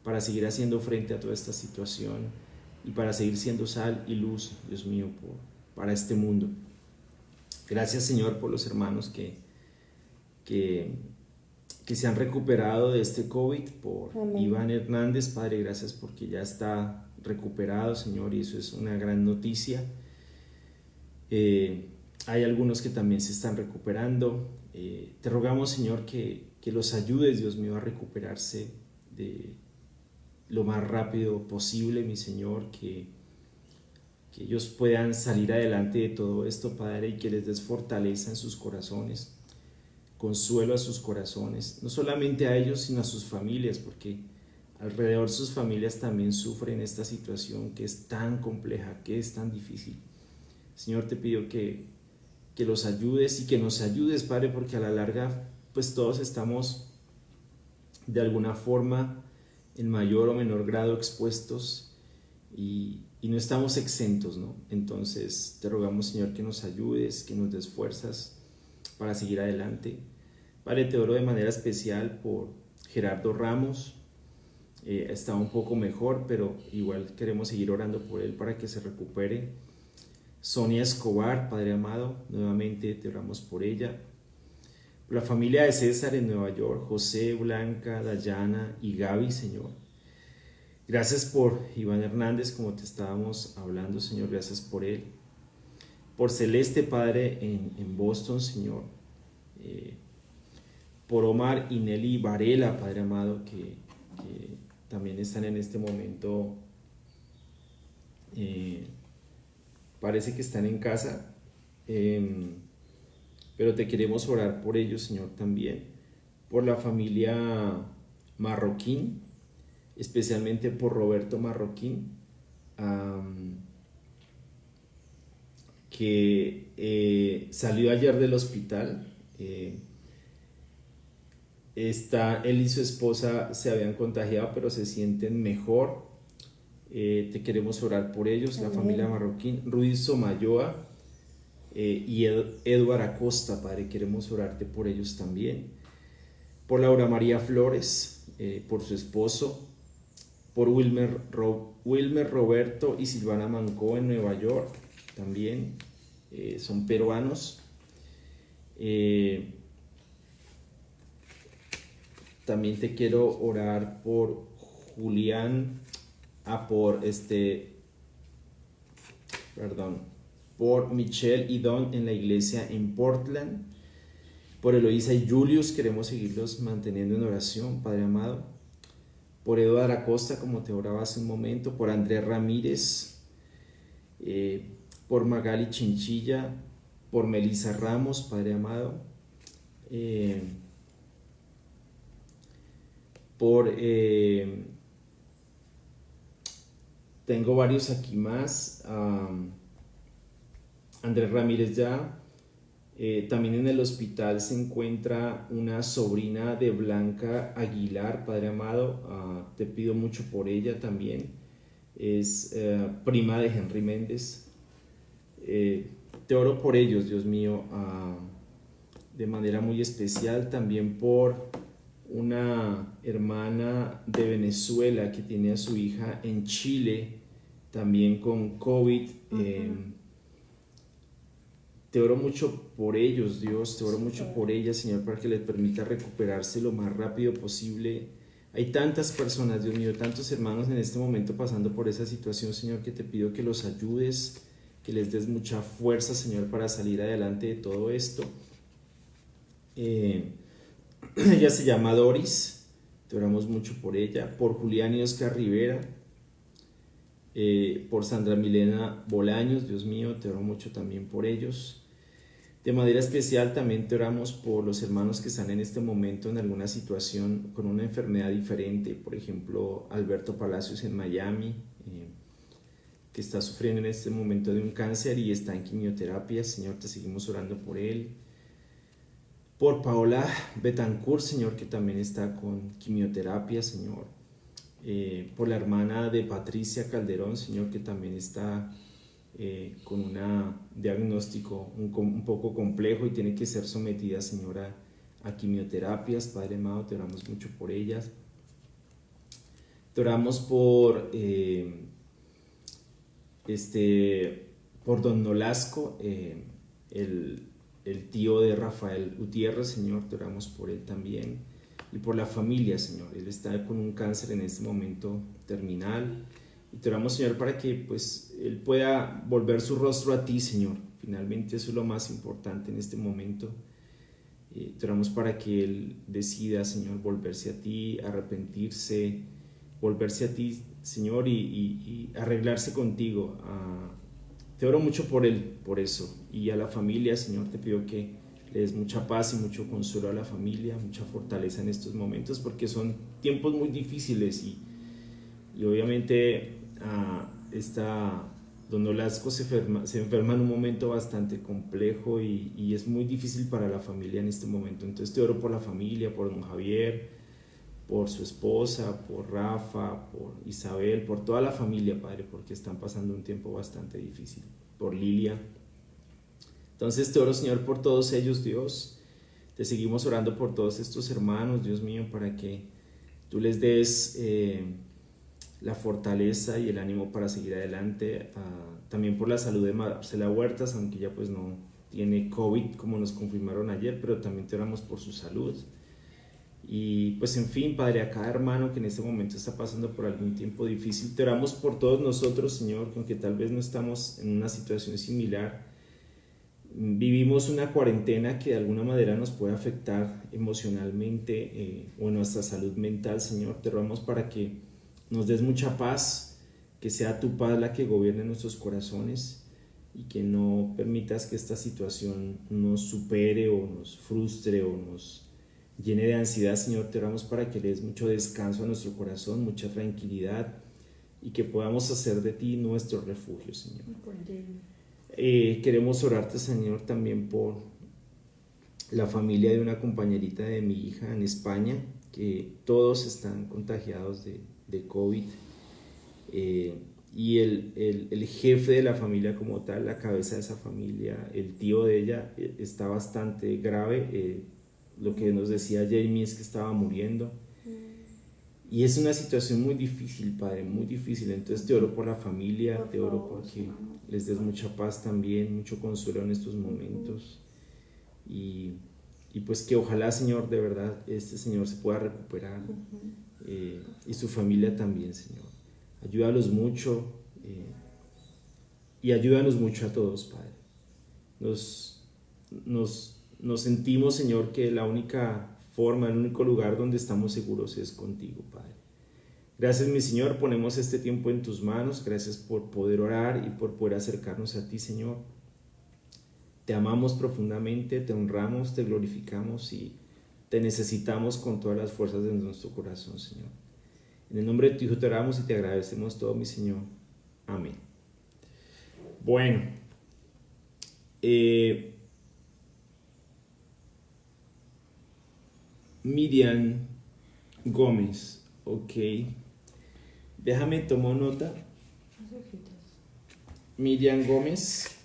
[SPEAKER 1] para seguir haciendo frente a toda esta situación, y para seguir siendo sal y luz, Dios mío, para este mundo. Gracias, Señor, por los hermanos que se han recuperado de este COVID, por Amén. Iván Hernández, Padre, gracias porque ya está recuperado, Señor, y eso es una gran noticia. Hay algunos que también se están recuperando. Te rogamos, Señor, que los ayudes, Dios mío, a recuperarse de lo más rápido posible, mi Señor, que ellos puedan salir adelante de todo esto, Padre, y que les des fortaleza en sus corazones, consuelo a sus corazones, no solamente a ellos, sino a sus familias, porque alrededor sus familias también sufren esta situación que es tan compleja, que es tan difícil. Señor, te pido que los ayudes y que nos ayudes, Padre, porque a la larga, pues todos estamos de alguna forma en mayor o menor grado expuestos, y no estamos exentos, ¿no? Entonces te rogamos, Señor, que nos ayudes, que nos des fuerzas para seguir adelante. Padre, te oro de manera especial por Gerardo Ramos. Está un poco mejor, pero igual queremos seguir orando por él para que se recupere. Sonia Escobar, Padre amado, nuevamente te oramos por ella. Por la familia de César en Nueva York, José, Blanca, Dayana y Gaby, Señor. Gracias por Iván Hernández, como te estábamos hablando, Señor, gracias por él. Por Celeste, Padre, en Boston, Señor. Por Omar y Nelly Varela, Padre amado, que también están en este momento, parece que están en casa, pero te queremos orar por ellos, Señor, también. Por la familia Marroquín, especialmente por Roberto Marroquín, que salió ayer del hospital. Él y su esposa se habían contagiado, pero se sienten mejor. Te queremos orar por ellos, la familia Marroquín, Ruiz Somayoa y Eduard Acosta, Padre, queremos orarte por ellos también. Por Laura María Flores, por su esposo, por Wilmer Roberto y Silvana Mancó en Nueva York, también son peruanos. También te quiero orar por Julián, por Michelle y Don en la iglesia en Portland, por Eloísa y Julius, queremos seguirlos manteniendo en oración, Padre amado, por Eduardo Acosta, como te oraba hace un momento, por Andrés Ramírez, por Magali Chinchilla, por Melissa Ramos, Padre amado, tengo varios aquí más. Andrés Ramírez ya. También en el hospital se encuentra una sobrina de Blanca Aguilar, Padre amado. Te pido mucho por ella también. Es prima de Henry Méndez. Te oro por ellos, Dios mío, de manera muy especial. También por una hermana de Venezuela que tiene a su hija en Chile, también con COVID. Te oro mucho por ellos, Dios, te oro mucho por ellas, Señor, para que les permita recuperarse lo más rápido posible. Hay tantas personas, Dios mío, tantos hermanos en este momento pasando por esa situación, Señor, que te pido que los ayudes, que les des mucha fuerza, Señor, para salir adelante de todo esto. Ella se llama Doris, te oramos mucho por ella, por Julián y Oscar Rivera, por Sandra Milena Bolaños, Dios mío, te oro mucho también por ellos. De manera especial también te oramos por los hermanos que están en este momento en alguna situación con una enfermedad diferente, por ejemplo Alberto Palacios en Miami, que está sufriendo en este momento de un cáncer y está en quimioterapia. Señor, te seguimos orando por él. Por Paola Betancourt, Señor, que también está con quimioterapia, Señor. Por la hermana de Patricia Calderón, Señor, que también está con un diagnóstico un poco complejo y tiene que ser sometida, Señor, a quimioterapias. Padre amado, te oramos mucho por ellas. Te oramos por Don Nolasco, el tío de Rafael Gutiérrez, Señor, te oramos por él también, y por la familia, Señor. Él está con un cáncer en este momento terminal, y te oramos, Señor, para que pues él pueda volver su rostro a ti, Señor. Finalmente eso es lo más importante en este momento. Te oramos para que él decida, Señor, volverse a ti, arrepentirse, volverse a ti, Señor, y arreglarse contigo. Te oro mucho por él, por eso, y a la familia, Señor, te pido que le des mucha paz y mucho consuelo a la familia, mucha fortaleza en estos momentos, porque son tiempos muy difíciles y obviamente Don Nolasco se enferma en un momento bastante complejo y es muy difícil para la familia en este momento. Entonces te oro por la familia, por don Javier, por su esposa, por Rafa, por Isabel, por toda la familia, Padre, porque están pasando un tiempo bastante difícil, por Lilia. Entonces te oro, Señor, por todos ellos, Dios. Te seguimos orando por todos estos hermanos, Dios mío, para que tú les des la fortaleza y el ánimo para seguir adelante. También por la salud de Marcela Huertas, aunque ya pues no tiene COVID como nos confirmaron ayer, pero también te oramos por su salud. Y pues en fin, Padre, a cada hermano que en este momento está pasando por algún tiempo difícil, te oramos por todos nosotros, Señor, aunque tal vez no estamos en una situación similar. Vivimos una cuarentena que de alguna manera nos puede afectar emocionalmente o en nuestra salud mental, Señor. Te rogamos para que nos des mucha paz, que sea tu paz la que gobierne nuestros corazones y que no permitas que esta situación nos supere o nos frustre o nos llene de ansiedad, Señor. Te oramos para que le des mucho descanso a nuestro corazón, mucha tranquilidad y que podamos hacer de ti nuestro refugio, Señor. Queremos orarte, Señor, también por la familia de una compañerita de mi hija en España, que todos están contagiados de COVID. Y el jefe de la familia como tal, la cabeza de esa familia, el tío de ella, está bastante grave. Lo que nos decía Jamie es que estaba muriendo. Y es una situación muy difícil, Padre, muy difícil. Entonces te oro por la familia, te oro porque les des mucha paz también, mucho consuelo en estos momentos. Y pues que ojalá, Señor, de verdad, este Señor se pueda recuperar. Y su familia también, Señor. Ayúdalos mucho y ayúdanos mucho a todos, Padre. Nos sentimos, Señor, que la única forma, el único lugar donde estamos seguros es contigo, Padre. Gracias, mi Señor, ponemos este tiempo en tus manos. Gracias por poder orar y por poder acercarnos a ti, Señor. Te amamos profundamente, te honramos, te glorificamos y te necesitamos con todas las fuerzas de nuestro corazón, Señor. En el nombre de tu Hijo te oramos y te agradecemos todo, mi Señor. Amén. Bueno, Miriam Gómez, ok. Déjame tomar nota. Miriam Gómez.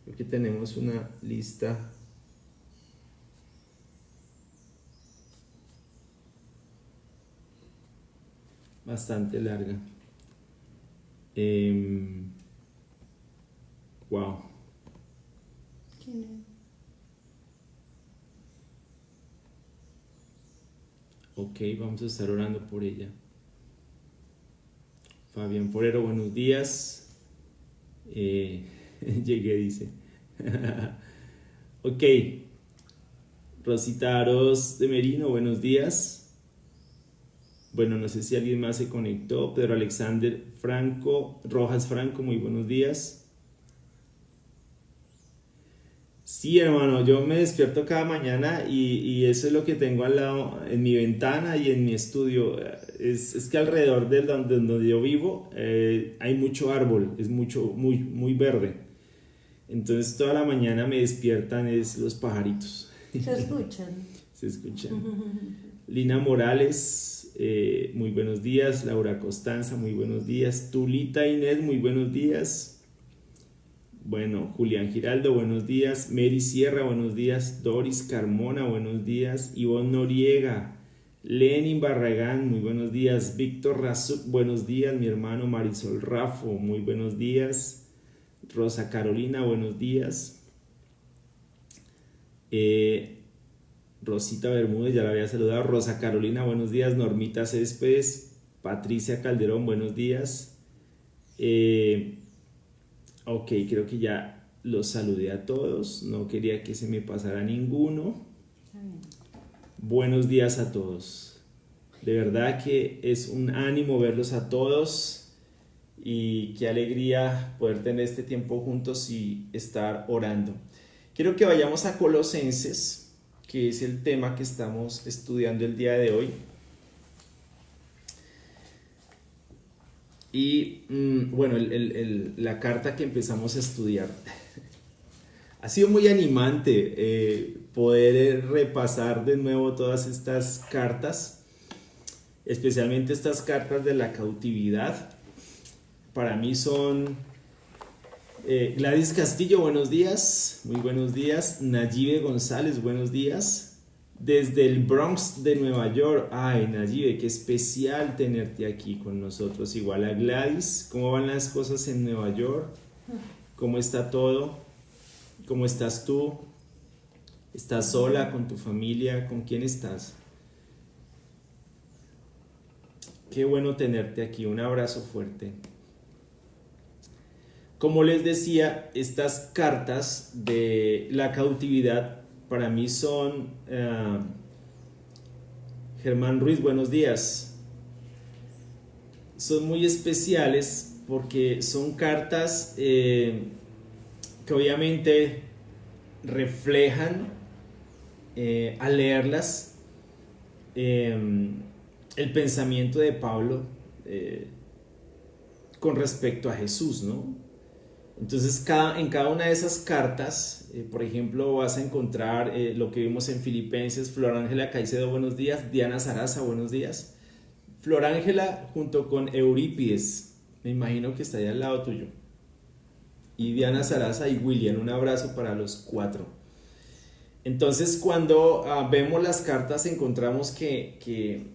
[SPEAKER 1] Creo que tenemos una lista bastante larga. Wow.
[SPEAKER 2] ¿Quién es?
[SPEAKER 1] Ok, vamos a estar orando por ella. Fabián Forero, buenos días. Llegué, dice. Ok. Rosita Aros de Merino, buenos días. Bueno, no sé si alguien más se conectó. Pedro Alexander Franco, Rojas Franco, muy buenos días. Sí, hermano, yo me despierto cada mañana y eso es lo que tengo al lado, en mi ventana y en mi estudio. Es que alrededor de donde yo vivo hay mucho árbol, es muy verde. Entonces toda la mañana me despiertan los pajaritos.
[SPEAKER 2] ¿Se escuchan?
[SPEAKER 1] Se escuchan. Lina Morales, muy buenos días. Laura Costanza, muy buenos días. Tulita Inés, muy buenos días. Bueno, Julián Giraldo, buenos días. Mary Sierra, buenos días. Doris Carmona, buenos días. Ivonne Noriega. Lenin Barragán, muy buenos días. Víctor Razuk, buenos días. Mi hermano Marisol Rafo, muy buenos días. Rosa Carolina, buenos días. Rosita Bermúdez, ya la había saludado. Rosa Carolina, buenos días. Normita Céspedes. Patricia Calderón, buenos días. Ok, creo que ya los saludé a todos. No quería que se me pasara ninguno. Buenos días a todos. De verdad que es un ánimo verlos a todos. Y qué alegría poder tener este tiempo juntos y estar orando. Quiero que vayamos a Colosenses, que es el tema que estamos estudiando el día de hoy. Y bueno, la carta que empezamos a estudiar ha sido muy animante poder repasar de nuevo todas estas cartas, especialmente estas cartas de la cautividad. Para mí son Gladys Castillo, buenos días, muy buenos días. Nayibe González, buenos días. Desde el Bronx de Nueva York. Ay, Nayibe, qué especial tenerte aquí con nosotros. Igual a Gladys. ¿Cómo van las cosas en Nueva York? ¿Cómo está todo? ¿Cómo estás tú? ¿Estás sola con tu familia? ¿Con quién estás? Qué bueno tenerte aquí. Un abrazo fuerte. Como les decía, estas cartas de la cautividad para mí son... Germán Ruiz, buenos días. Son muy especiales porque son cartas que obviamente reflejan al leerlas el pensamiento de Pablo con respecto a Jesús, ¿no? Entonces, en cada una de esas cartas, por ejemplo, vas a encontrar lo que vimos en Filipenses: Flor Ángela Caicedo, buenos días; Diana Sarasa, buenos días. Flor Ángela junto con Eurípides, me imagino que está ahí al lado tuyo. Y Diana Sarasa y William, un abrazo para los 4. Entonces, cuando vemos las cartas, encontramos que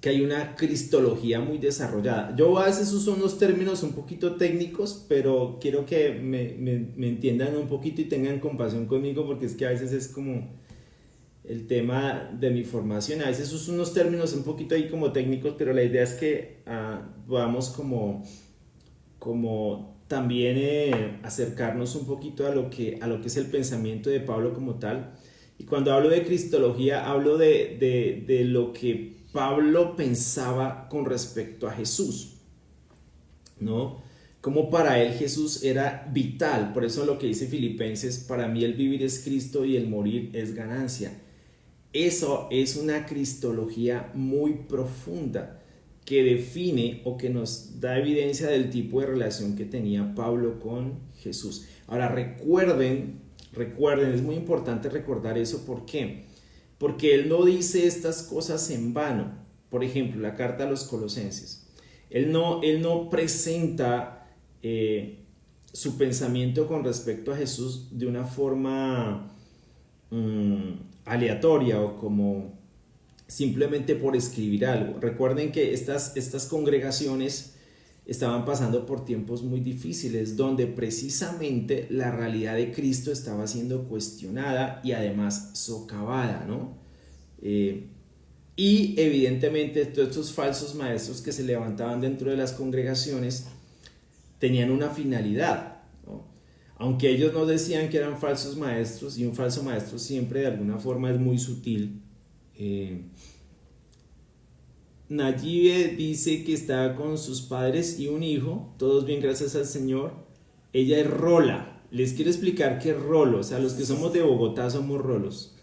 [SPEAKER 1] hay una cristología muy desarrollada. Yo a veces uso unos términos un poquito técnicos, pero quiero que me entiendan un poquito y tengan compasión conmigo, porque es que a veces es como el tema de mi formación. A veces uso unos términos un poquito ahí como técnicos, pero la idea es que podamos como también acercarnos un poquito a lo que es el pensamiento de Pablo como tal. Y cuando hablo de cristología, hablo de lo que Pablo pensaba con respecto a Jesús, ¿no? Como para él Jesús era vital. Por eso lo que dice Filipenses: para mí el vivir es Cristo y el morir es ganancia. Eso es una cristología muy profunda que define o que nos da evidencia del tipo de relación que tenía Pablo con Jesús. Ahora recuerden, es muy importante recordar eso. ¿Por qué? Porque él no dice estas cosas en vano. Por ejemplo, la carta a los Colosenses. Él no presenta su pensamiento con respecto a Jesús de una forma aleatoria o como simplemente por escribir algo. Recuerden que estas congregaciones estaban pasando por tiempos muy difíciles, donde precisamente la realidad de Cristo estaba siendo cuestionada y además socavada, ¿no? Y evidentemente todos estos falsos maestros que se levantaban dentro de las congregaciones tenían una finalidad, ¿no? Aunque ellos no decían que eran falsos maestros, y un falso maestro siempre de alguna forma es muy sutil. Nayibe dice que está con sus padres y un hijo, todos bien, gracias al Señor. Ella es rola. Les quiero explicar qué es rolo. O sea, los que somos de Bogotá somos rolos.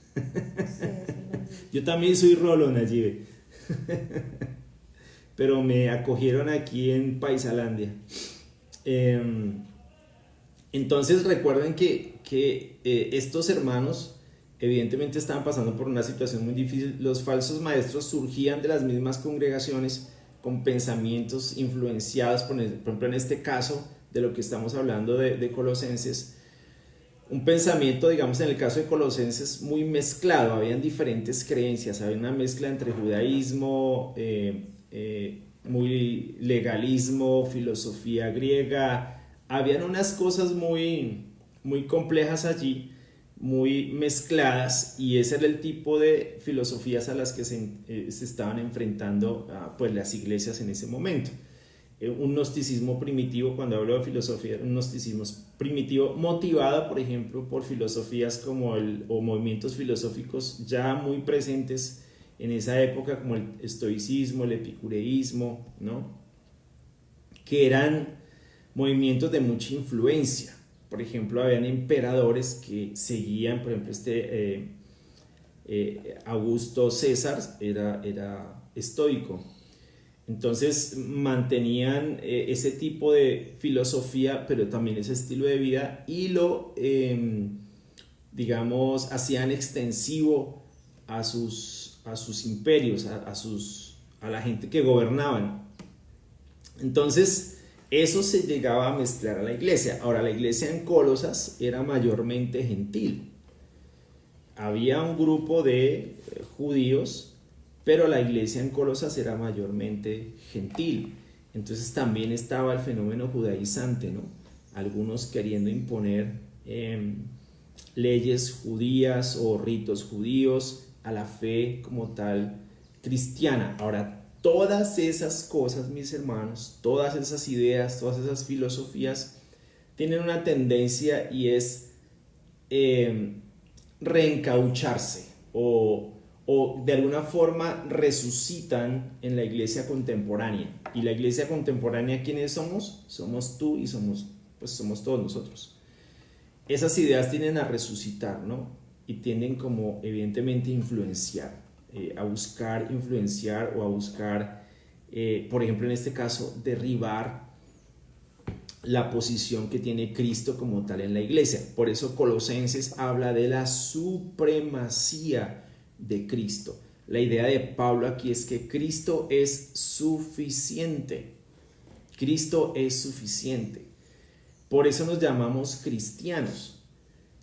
[SPEAKER 1] Yo también soy rolo, Nayibe. Pero me acogieron aquí en Paisalandia. Entonces recuerden que estos hermanos evidentemente estaban pasando por una situación muy difícil. Los falsos maestros surgían de las mismas congregaciones con pensamientos influenciados, por ejemplo en este caso de lo que estamos hablando de Colosenses, un pensamiento, digamos en el caso de Colosenses, muy mezclado. Habían diferentes creencias, había una mezcla entre judaísmo, muy legalismo, filosofía griega. Habían unas cosas muy complejas allí, muy mezcladas, y ese era el tipo de filosofías a las que se estaban enfrentando pues las iglesias en ese momento. Un gnosticismo primitivo, cuando hablo de filosofía, un gnosticismo primitivo motivado, por ejemplo, por filosofías como o movimientos filosóficos ya muy presentes en esa época, como el estoicismo, el epicureísmo, ¿no? Que eran movimientos de mucha influencia. Por ejemplo, habían emperadores que seguían, por ejemplo, Augusto César era estoico. Entonces mantenían ese tipo de filosofía, pero también ese estilo de vida, y lo, digamos, hacían extensivo a sus imperios, a la gente que gobernaban. Entonces eso se llegaba a mezclar a la iglesia. Ahora, la iglesia en Colosas era mayormente gentil. Había un grupo de judíos, pero la iglesia en Colosas era mayormente gentil. Entonces también estaba el fenómeno judaizante, ¿no? Algunos queriendo imponer leyes judías o ritos judíos a la fe como tal cristiana. Ahora, todas esas cosas, mis hermanos, todas esas ideas, todas esas filosofías tienen una tendencia, y es reencaucharse o de alguna forma resucitan en la iglesia contemporánea. Y la iglesia contemporánea, ¿quiénes somos? Somos tú y somos todos nosotros. Esas ideas tienden a resucitar, ¿no? Y tienden como evidentemente influenciar, a buscar influenciar o a buscar, por ejemplo en este caso, derribar la posición que tiene Cristo como tal en la iglesia. Por eso Colosenses habla de la supremacía de Cristo. La idea de Pablo aquí es que Cristo es suficiente. Cristo es suficiente. Por eso nos llamamos cristianos.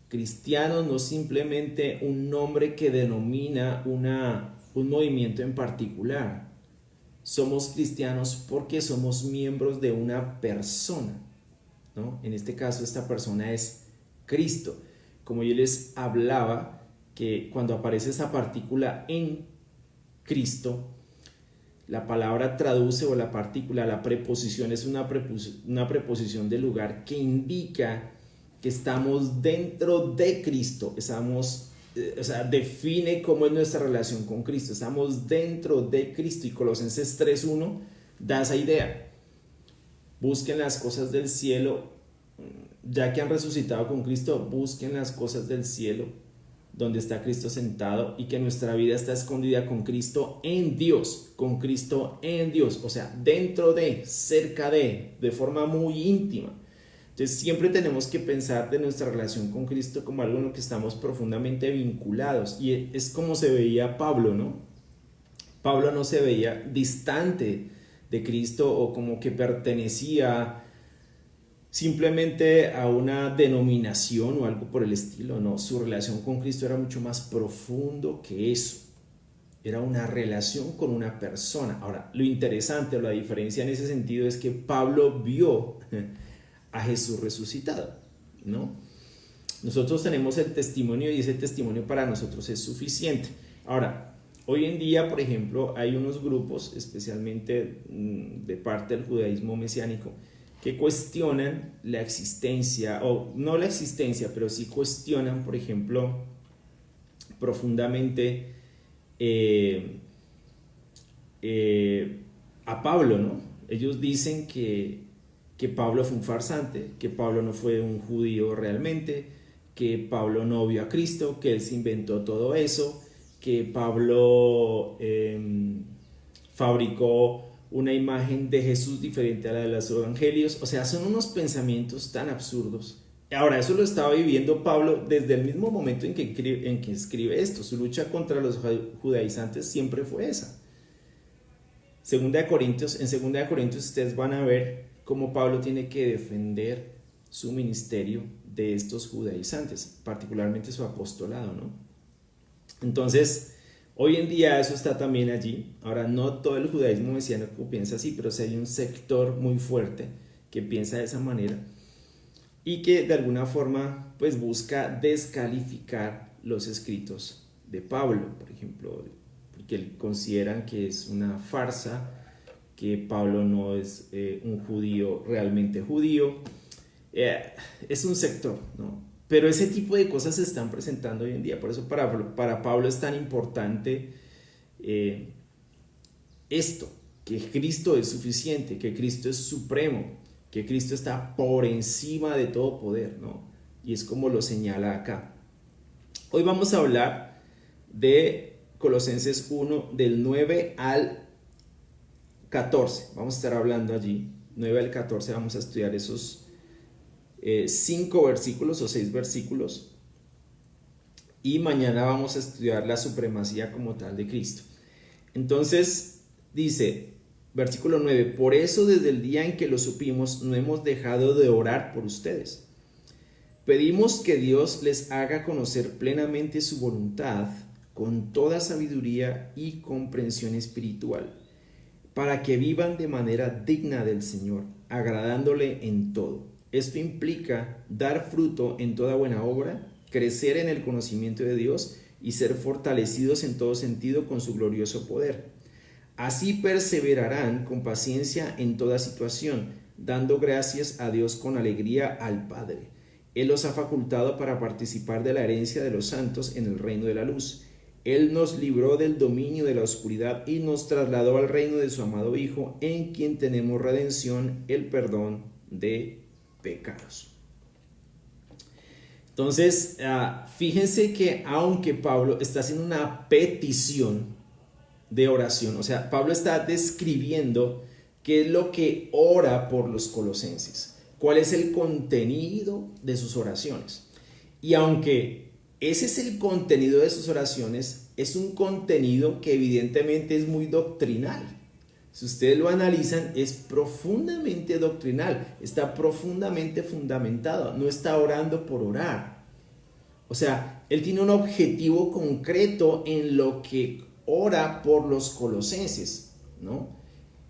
[SPEAKER 1] Cristianos no simplemente un nombre que denomina un movimiento en particular. Somos cristianos porque somos miembros de una persona, ¿no? En este caso, esta persona es Cristo. Como yo les hablaba, que cuando aparece esa partícula en Cristo, la palabra traduce, o la partícula, la preposición es una preposición de lugar que indica que estamos dentro de Cristo. Define cómo es nuestra relación con Cristo. Estamos dentro de Cristo, y Colosenses 3:1 da esa idea. Busquen las cosas del cielo, ya que han resucitado con Cristo, busquen las cosas del cielo, donde está Cristo sentado, y que nuestra vida está escondida con Cristo en Dios, con Cristo en Dios, o sea, dentro de, cerca de forma muy íntima. Entonces siempre tenemos que pensar de nuestra relación con Cristo como algo en lo que estamos profundamente vinculados, y es como se veía Pablo, ¿no? Pablo no se veía distante de Cristo o como que pertenecía simplemente a una denominación o algo por el estilo. No, su relación con Cristo era mucho más profundo que eso. Era una relación con una persona. Ahora, lo interesante o la diferencia en ese sentido es que Pablo vio a Jesús resucitado, ¿no? Nosotros tenemos el testimonio, y ese testimonio para nosotros es suficiente. Ahora, hoy en día, por ejemplo, hay unos grupos, especialmente de parte del judaísmo mesiánico, que cuestionan la existencia, o no la existencia, pero sí cuestionan, por ejemplo, profundamente a Pablo, ¿no? Ellos dicen que Pablo fue un farsante, que Pablo no fue un judío realmente, que Pablo no vio a Cristo, que él se inventó todo eso, que Pablo fabricó una imagen de Jesús diferente a la de los evangelios. O sea, son unos pensamientos tan absurdos. Ahora, eso lo estaba viviendo Pablo desde el mismo momento en que escribe esto. Su lucha contra los judaizantes siempre fue esa. En 2 Corintios ustedes van a ver cómo Pablo tiene que defender su ministerio de estos judaizantes, particularmente su apostolado, ¿no? Entonces, hoy en día eso está también allí. Ahora, no todo el judaísmo mesiánico piensa así, pero sí hay un sector muy fuerte que piensa de esa manera y que de alguna forma pues busca descalificar los escritos de Pablo, por ejemplo, porque consideran que es una farsa, que Pablo no es un judío realmente judío. Es un sector, ¿no? Pero ese tipo de cosas se están presentando hoy en día. Por eso para Pablo es tan importante esto, que Cristo es suficiente, que Cristo es supremo, que Cristo está por encima de todo poder, ¿no? Y es como lo señala acá. Hoy vamos a hablar de Colosenses 1, del 9 al 14. Vamos a estar hablando allí, 9 al 14, vamos a estudiar esos 5 versículos o 6 versículos, y mañana vamos a estudiar la supremacía como tal de Cristo. Entonces dice, versículo 9: por eso desde el día en que lo supimos no hemos dejado de orar por ustedes. Pedimos que Dios les haga conocer plenamente su voluntad con toda sabiduría y comprensión espiritual, para que vivan de manera digna del Señor, agradándole en todo. Esto implica dar fruto en toda buena obra, crecer en el conocimiento de Dios y ser fortalecidos en todo sentido con su glorioso poder. Así perseverarán con paciencia en toda situación, dando gracias a Dios con alegría al Padre. Él los ha facultado para participar de la herencia de los santos en el reino de la luz. Él nos libró del dominio de la oscuridad y nos trasladó al reino de su amado Hijo, en quien tenemos redención, el perdón de pecados. Entonces, fíjense que aunque Pablo está haciendo una petición de oración, o sea, Pablo está describiendo qué es lo que ora por los colosenses. cuál es el contenido de sus oraciones. Y aunque ese es el contenido de sus oraciones, es un contenido que evidentemente es muy doctrinal. Si ustedes lo analizan, es profundamente doctrinal, está profundamente fundamentado, no está orando por orar. O sea, él tiene un objetivo concreto en lo que ora por los colosenses, ¿no?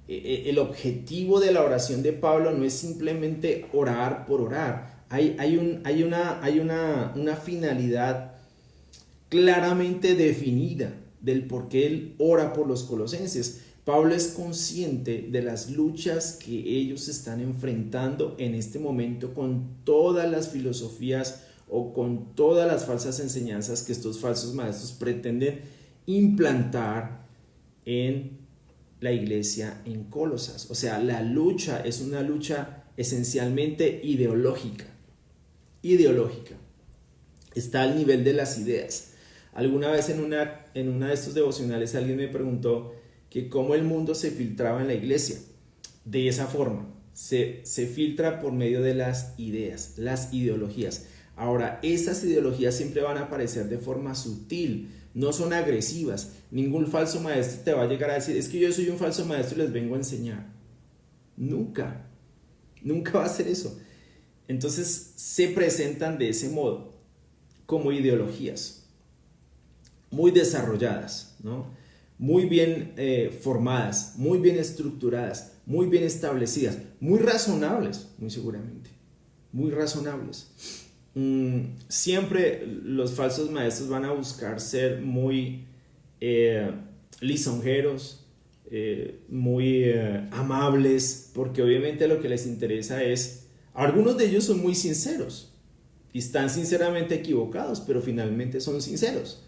[SPEAKER 1] El objetivo de la oración de Pablo no es simplemente orar por orar. Hay una finalidad claramente definida del por qué él ora por los colosenses. Pablo es consciente de las luchas que ellos están enfrentando en este momento con todas las filosofías o con todas las falsas enseñanzas que estos falsos maestros pretenden implantar en la iglesia en Colosas. O sea, la lucha es una lucha esencialmente ideológica. Está al nivel de las ideas. Alguna vez en una de estos devocionales alguien me preguntó que cómo el mundo se filtraba en la iglesia. De esa forma, se filtra por medio de las ideas, las ideologías. Ahora, esas ideologías siempre van a aparecer de forma sutil, no son agresivas. Ningún falso maestro te va a llegar a decir, es que yo soy un falso maestro y les vengo a enseñar. Nunca va a ser eso. Entonces se presentan de ese modo, como ideologías muy desarrolladas, ¿no? Muy bien formadas, muy bien estructuradas, muy bien establecidas, muy razonables, muy seguramente, muy razonables. Siempre los falsos maestros van a buscar ser muy lisonjeros, muy amables, porque obviamente lo que les interesa es, algunos de ellos son muy sinceros y están sinceramente equivocados, pero finalmente son sinceros.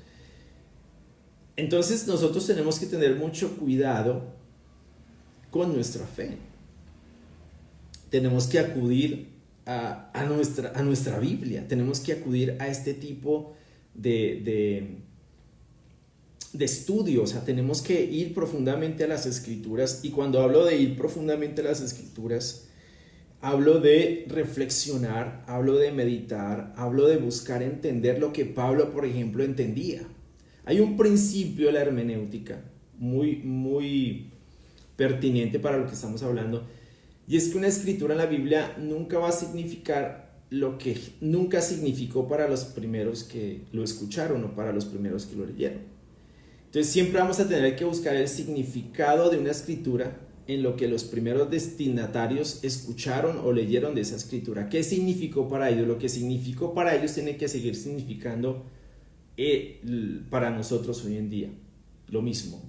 [SPEAKER 1] Entonces nosotros tenemos que tener mucho cuidado con nuestra fe. Tenemos que acudir a nuestra Biblia, tenemos que acudir a este tipo de estudio, o sea, tenemos que ir profundamente a las Escrituras. Y cuando hablo de ir profundamente a las Escrituras, hablo de reflexionar, hablo de meditar, hablo de buscar entender lo que Pablo, por ejemplo, entendía. Hay un principio de la hermenéutica muy pertinente para lo que estamos hablando, y es que una escritura en la Biblia nunca va a significar lo que nunca significó para los primeros que lo escucharon o para los primeros que lo leyeron. Entonces siempre vamos a tener que buscar el significado de una escritura en lo que los primeros destinatarios escucharon o leyeron de esa escritura. ¿Qué significó para ellos? Lo que significó para ellos tiene que seguir significando para nosotros hoy en día. Lo mismo.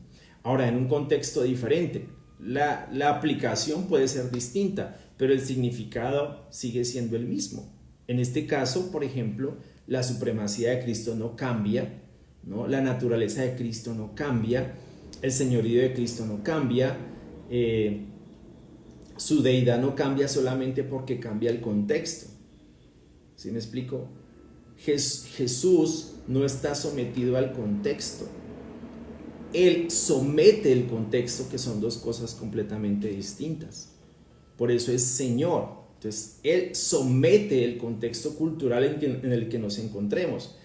[SPEAKER 1] Ahora, en un contexto diferente. La aplicación puede ser distinta, pero el significado sigue siendo el mismo. En este caso, por ejemplo, la supremacía de Cristo no cambia, ¿no? La naturaleza de Cristo no cambia, el señorío de Cristo no cambia, su deidad no cambia solamente porque cambia el contexto. ¿Sí me explico? Jesús no está sometido al contexto. Él somete el contexto, que son dos cosas completamente distintas. Por eso es Señor. Entonces, Él somete el contexto cultural en el que nos encontremos.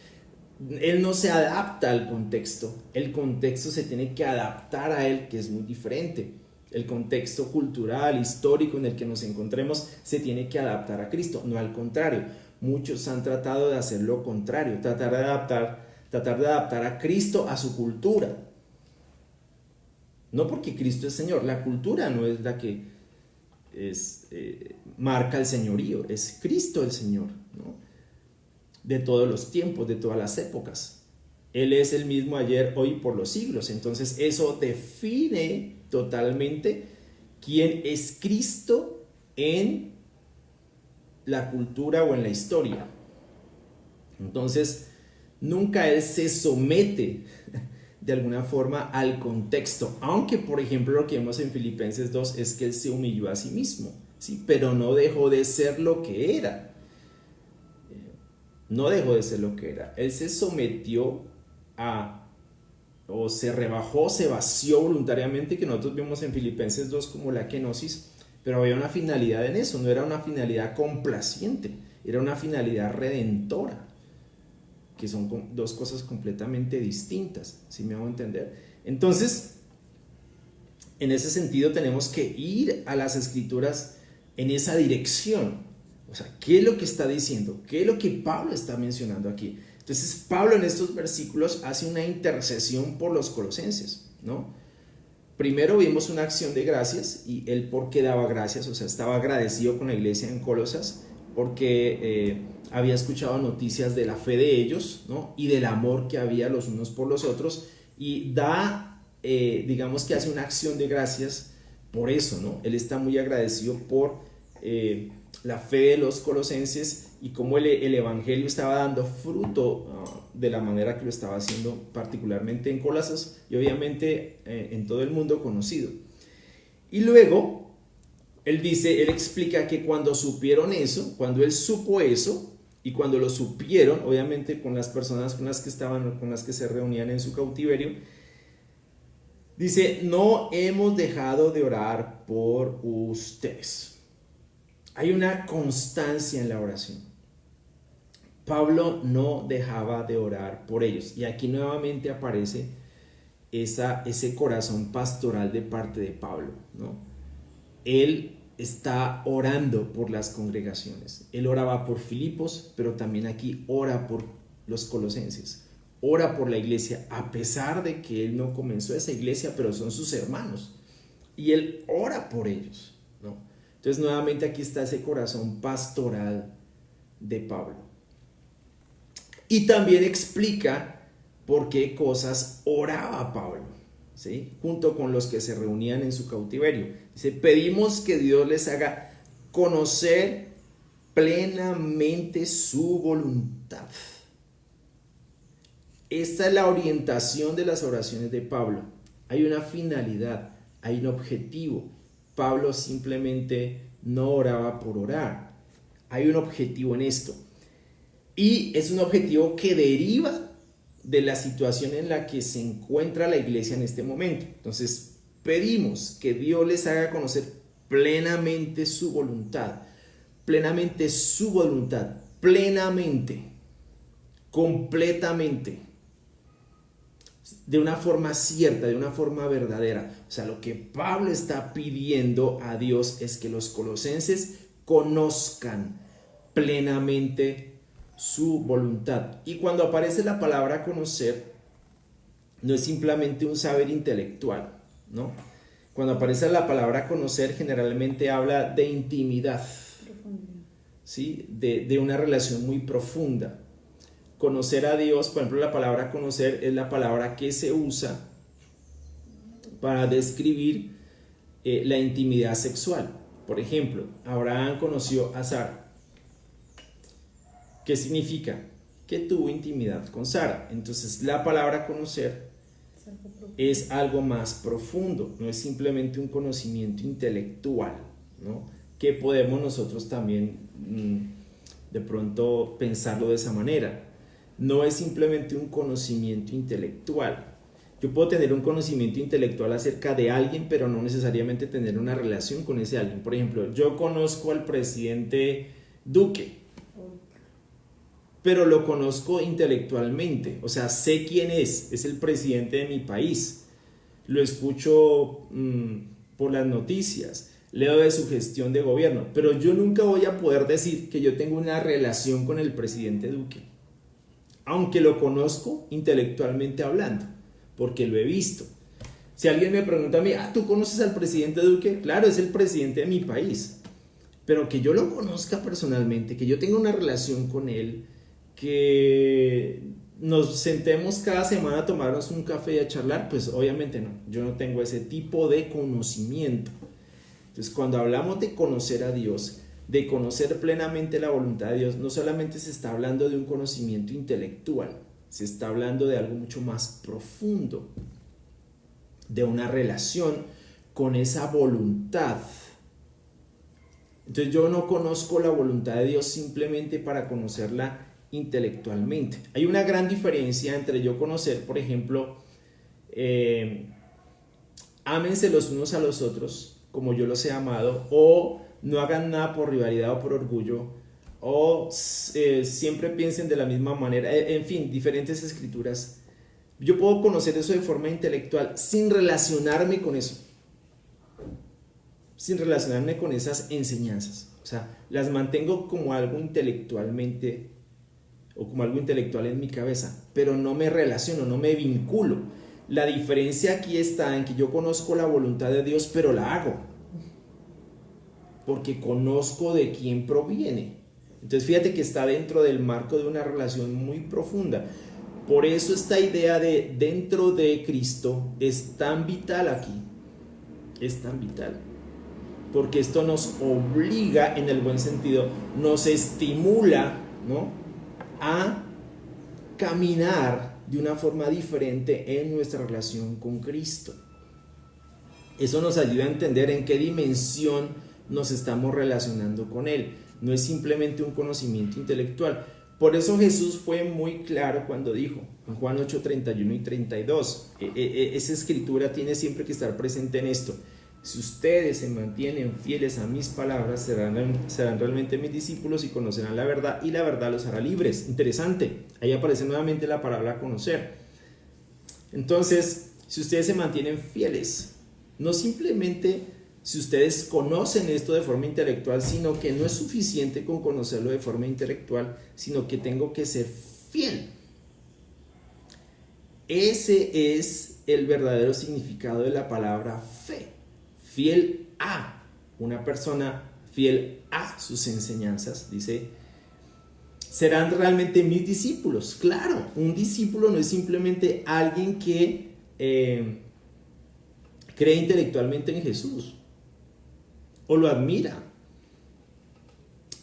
[SPEAKER 1] Él no se adapta al contexto. El contexto se tiene que adaptar a Él, que es muy diferente. El contexto cultural, histórico en el que nos encontremos se tiene que adaptar a Cristo, no al contrario. Muchos han tratado de hacer lo contrario, tratar de adaptar a Cristo a su cultura. No porque Cristo es Señor, la cultura no es la que marca el señorío, es Cristo el Señor, ¿no? De todos los tiempos, de todas las épocas. Él es el mismo ayer, hoy, por los siglos. Entonces eso define totalmente quién es Cristo en la cultura o en la historia. Entonces nunca Él se somete de alguna forma al contexto, aunque por ejemplo lo que vemos en Filipenses 2 es que Él se humilló a sí mismo, ¿sí? Pero no dejó de ser lo que era. No dejó de ser lo que era. Él se sometió o se rebajó, se vació voluntariamente, que nosotros vemos en Filipenses 2 como la kenosis, pero había una finalidad en eso, no era una finalidad complaciente, era una finalidad redentora, que son dos cosas completamente distintas, ¿sí me hago entender? Entonces, en ese sentido tenemos que ir a las Escrituras en esa dirección. O sea, ¿qué es lo que está diciendo? ¿Qué es lo que Pablo está mencionando aquí? Entonces, Pablo en estos versículos hace una intercesión por los colosenses, ¿no? Primero vimos una acción de gracias y él por qué daba gracias, o sea, estaba agradecido con la iglesia en Colosas porque había escuchado noticias de la fe de ellos, ¿no? Y del amor que había los unos por los otros, y digamos que hace una acción de gracias por eso, ¿no? Él está muy agradecido por la fe de los colosenses y cómo el evangelio estaba dando fruto de la manera que lo estaba haciendo, particularmente en Colosas y obviamente en todo el mundo conocido. Y luego él explica que cuando supieron eso, cuando él supo eso y cuando lo supieron, obviamente con las personas con las que se reunían en su cautiverio, dice: no hemos dejado de orar por ustedes. Hay una constancia en la oración. Pablo no dejaba de orar por ellos. Y aquí nuevamente aparece ese corazón pastoral de parte de Pablo, ¿no? Él está orando por las congregaciones. Él oraba por Filipos, pero también aquí ora por los colosenses. Ora por la iglesia, a pesar de que él no comenzó esa iglesia, pero son sus hermanos. Y él ora por ellos, ¿no? Entonces nuevamente aquí está ese corazón pastoral de Pablo. Y también explica por qué cosas oraba Pablo, ¿sí? Junto con los que se reunían en su cautiverio. Dice: pedimos que Dios les haga conocer plenamente su voluntad. Esta es la orientación de las oraciones de Pablo. Hay una finalidad, hay un objetivo. Pablo simplemente no oraba por orar. Hay un objetivo en esto. Y es un objetivo que deriva de la situación en la que se encuentra la iglesia en este momento. Entonces, pedimos que Dios les haga conocer plenamente su voluntad. Plenamente su voluntad. Plenamente. Completamente. De una forma cierta, de una forma verdadera. O sea, lo que Pablo está pidiendo a Dios es que los colosenses conozcan plenamente su voluntad. Y cuando aparece la palabra conocer, no es simplemente un saber intelectual, ¿no? Cuando aparece la palabra conocer, generalmente habla de intimidad, ¿sí? De una relación muy profunda. Conocer a Dios, por ejemplo, la palabra conocer es la palabra que se usa para describir la intimidad sexual. Por ejemplo, Abraham conoció a Sara. ¿Qué significa? Que tuvo intimidad con Sara. Entonces, la palabra conocer es algo más profundo, no es simplemente un conocimiento intelectual, ¿no? Que podemos nosotros también de pronto pensarlo de esa manera. No es simplemente un conocimiento intelectual. Yo puedo tener un conocimiento intelectual acerca de alguien, pero no necesariamente tener una relación con ese alguien. Por ejemplo, yo conozco al presidente Duque, pero lo conozco intelectualmente. O sea, sé quién es el presidente de mi país. Lo escucho por las noticias, leo de su gestión de gobierno, pero yo nunca voy a poder decir que yo tengo una relación con el presidente Duque, aunque lo conozco intelectualmente hablando, porque lo he visto. Si alguien me pregunta a mí: ¿tú conoces al presidente Duque? Claro, es el presidente de mi país, pero que yo lo conozca personalmente, que yo tenga una relación con él, que nos sentemos cada semana a tomarnos un café y a charlar, pues obviamente no, yo no tengo ese tipo de conocimiento. Entonces, cuando hablamos de conocer a Dios, de conocer plenamente la voluntad de Dios, no solamente se está hablando de un conocimiento intelectual, se está hablando de algo mucho más profundo, de una relación con esa voluntad. Entonces, yo no conozco la voluntad de Dios simplemente para conocerla intelectualmente. Hay una gran diferencia entre yo conocer, por ejemplo, ámense los unos a los otros como yo los he amado, o no hagan nada por rivalidad o por orgullo, o siempre piensen de la misma manera, en fin, diferentes escrituras. Yo puedo conocer eso de forma intelectual sin relacionarme con eso, sin relacionarme con esas enseñanzas. O sea, las mantengo como algo intelectualmente o como algo intelectual en mi cabeza, pero no me relaciono, no me vinculo. La diferencia aquí está en que yo conozco la voluntad de Dios, pero la hago, porque conozco de quién proviene. Entonces fíjate que está dentro del marco de una relación muy profunda. Por eso esta idea de dentro de Cristo es tan vital aquí, es tan vital, porque esto nos obliga, en el buen sentido, nos estimula, ¿no?, a caminar de una forma diferente en nuestra relación con Cristo. Eso nos ayuda a entender en qué dimensión nos estamos relacionando con Él. No es simplemente un conocimiento intelectual. Por eso Jesús fue muy claro cuando dijo en Juan 8, 31 y 32. Esa escritura tiene siempre que estar presente en esto. Si ustedes se mantienen fieles a mis palabras, serán realmente mis discípulos y conocerán la verdad, y la verdad los hará libres. Interesante, ahí aparece nuevamente la palabra conocer. Entonces, si ustedes se mantienen fieles, no simplemente si ustedes conocen esto de forma intelectual, sino que no es suficiente con conocerlo de forma intelectual, sino que tengo que ser fiel. Ese es el verdadero significado de la palabra fe. Fiel a una persona, fiel a sus enseñanzas, dice, serán realmente mis discípulos. Claro, un discípulo no es simplemente alguien que cree intelectualmente en Jesús o lo admira.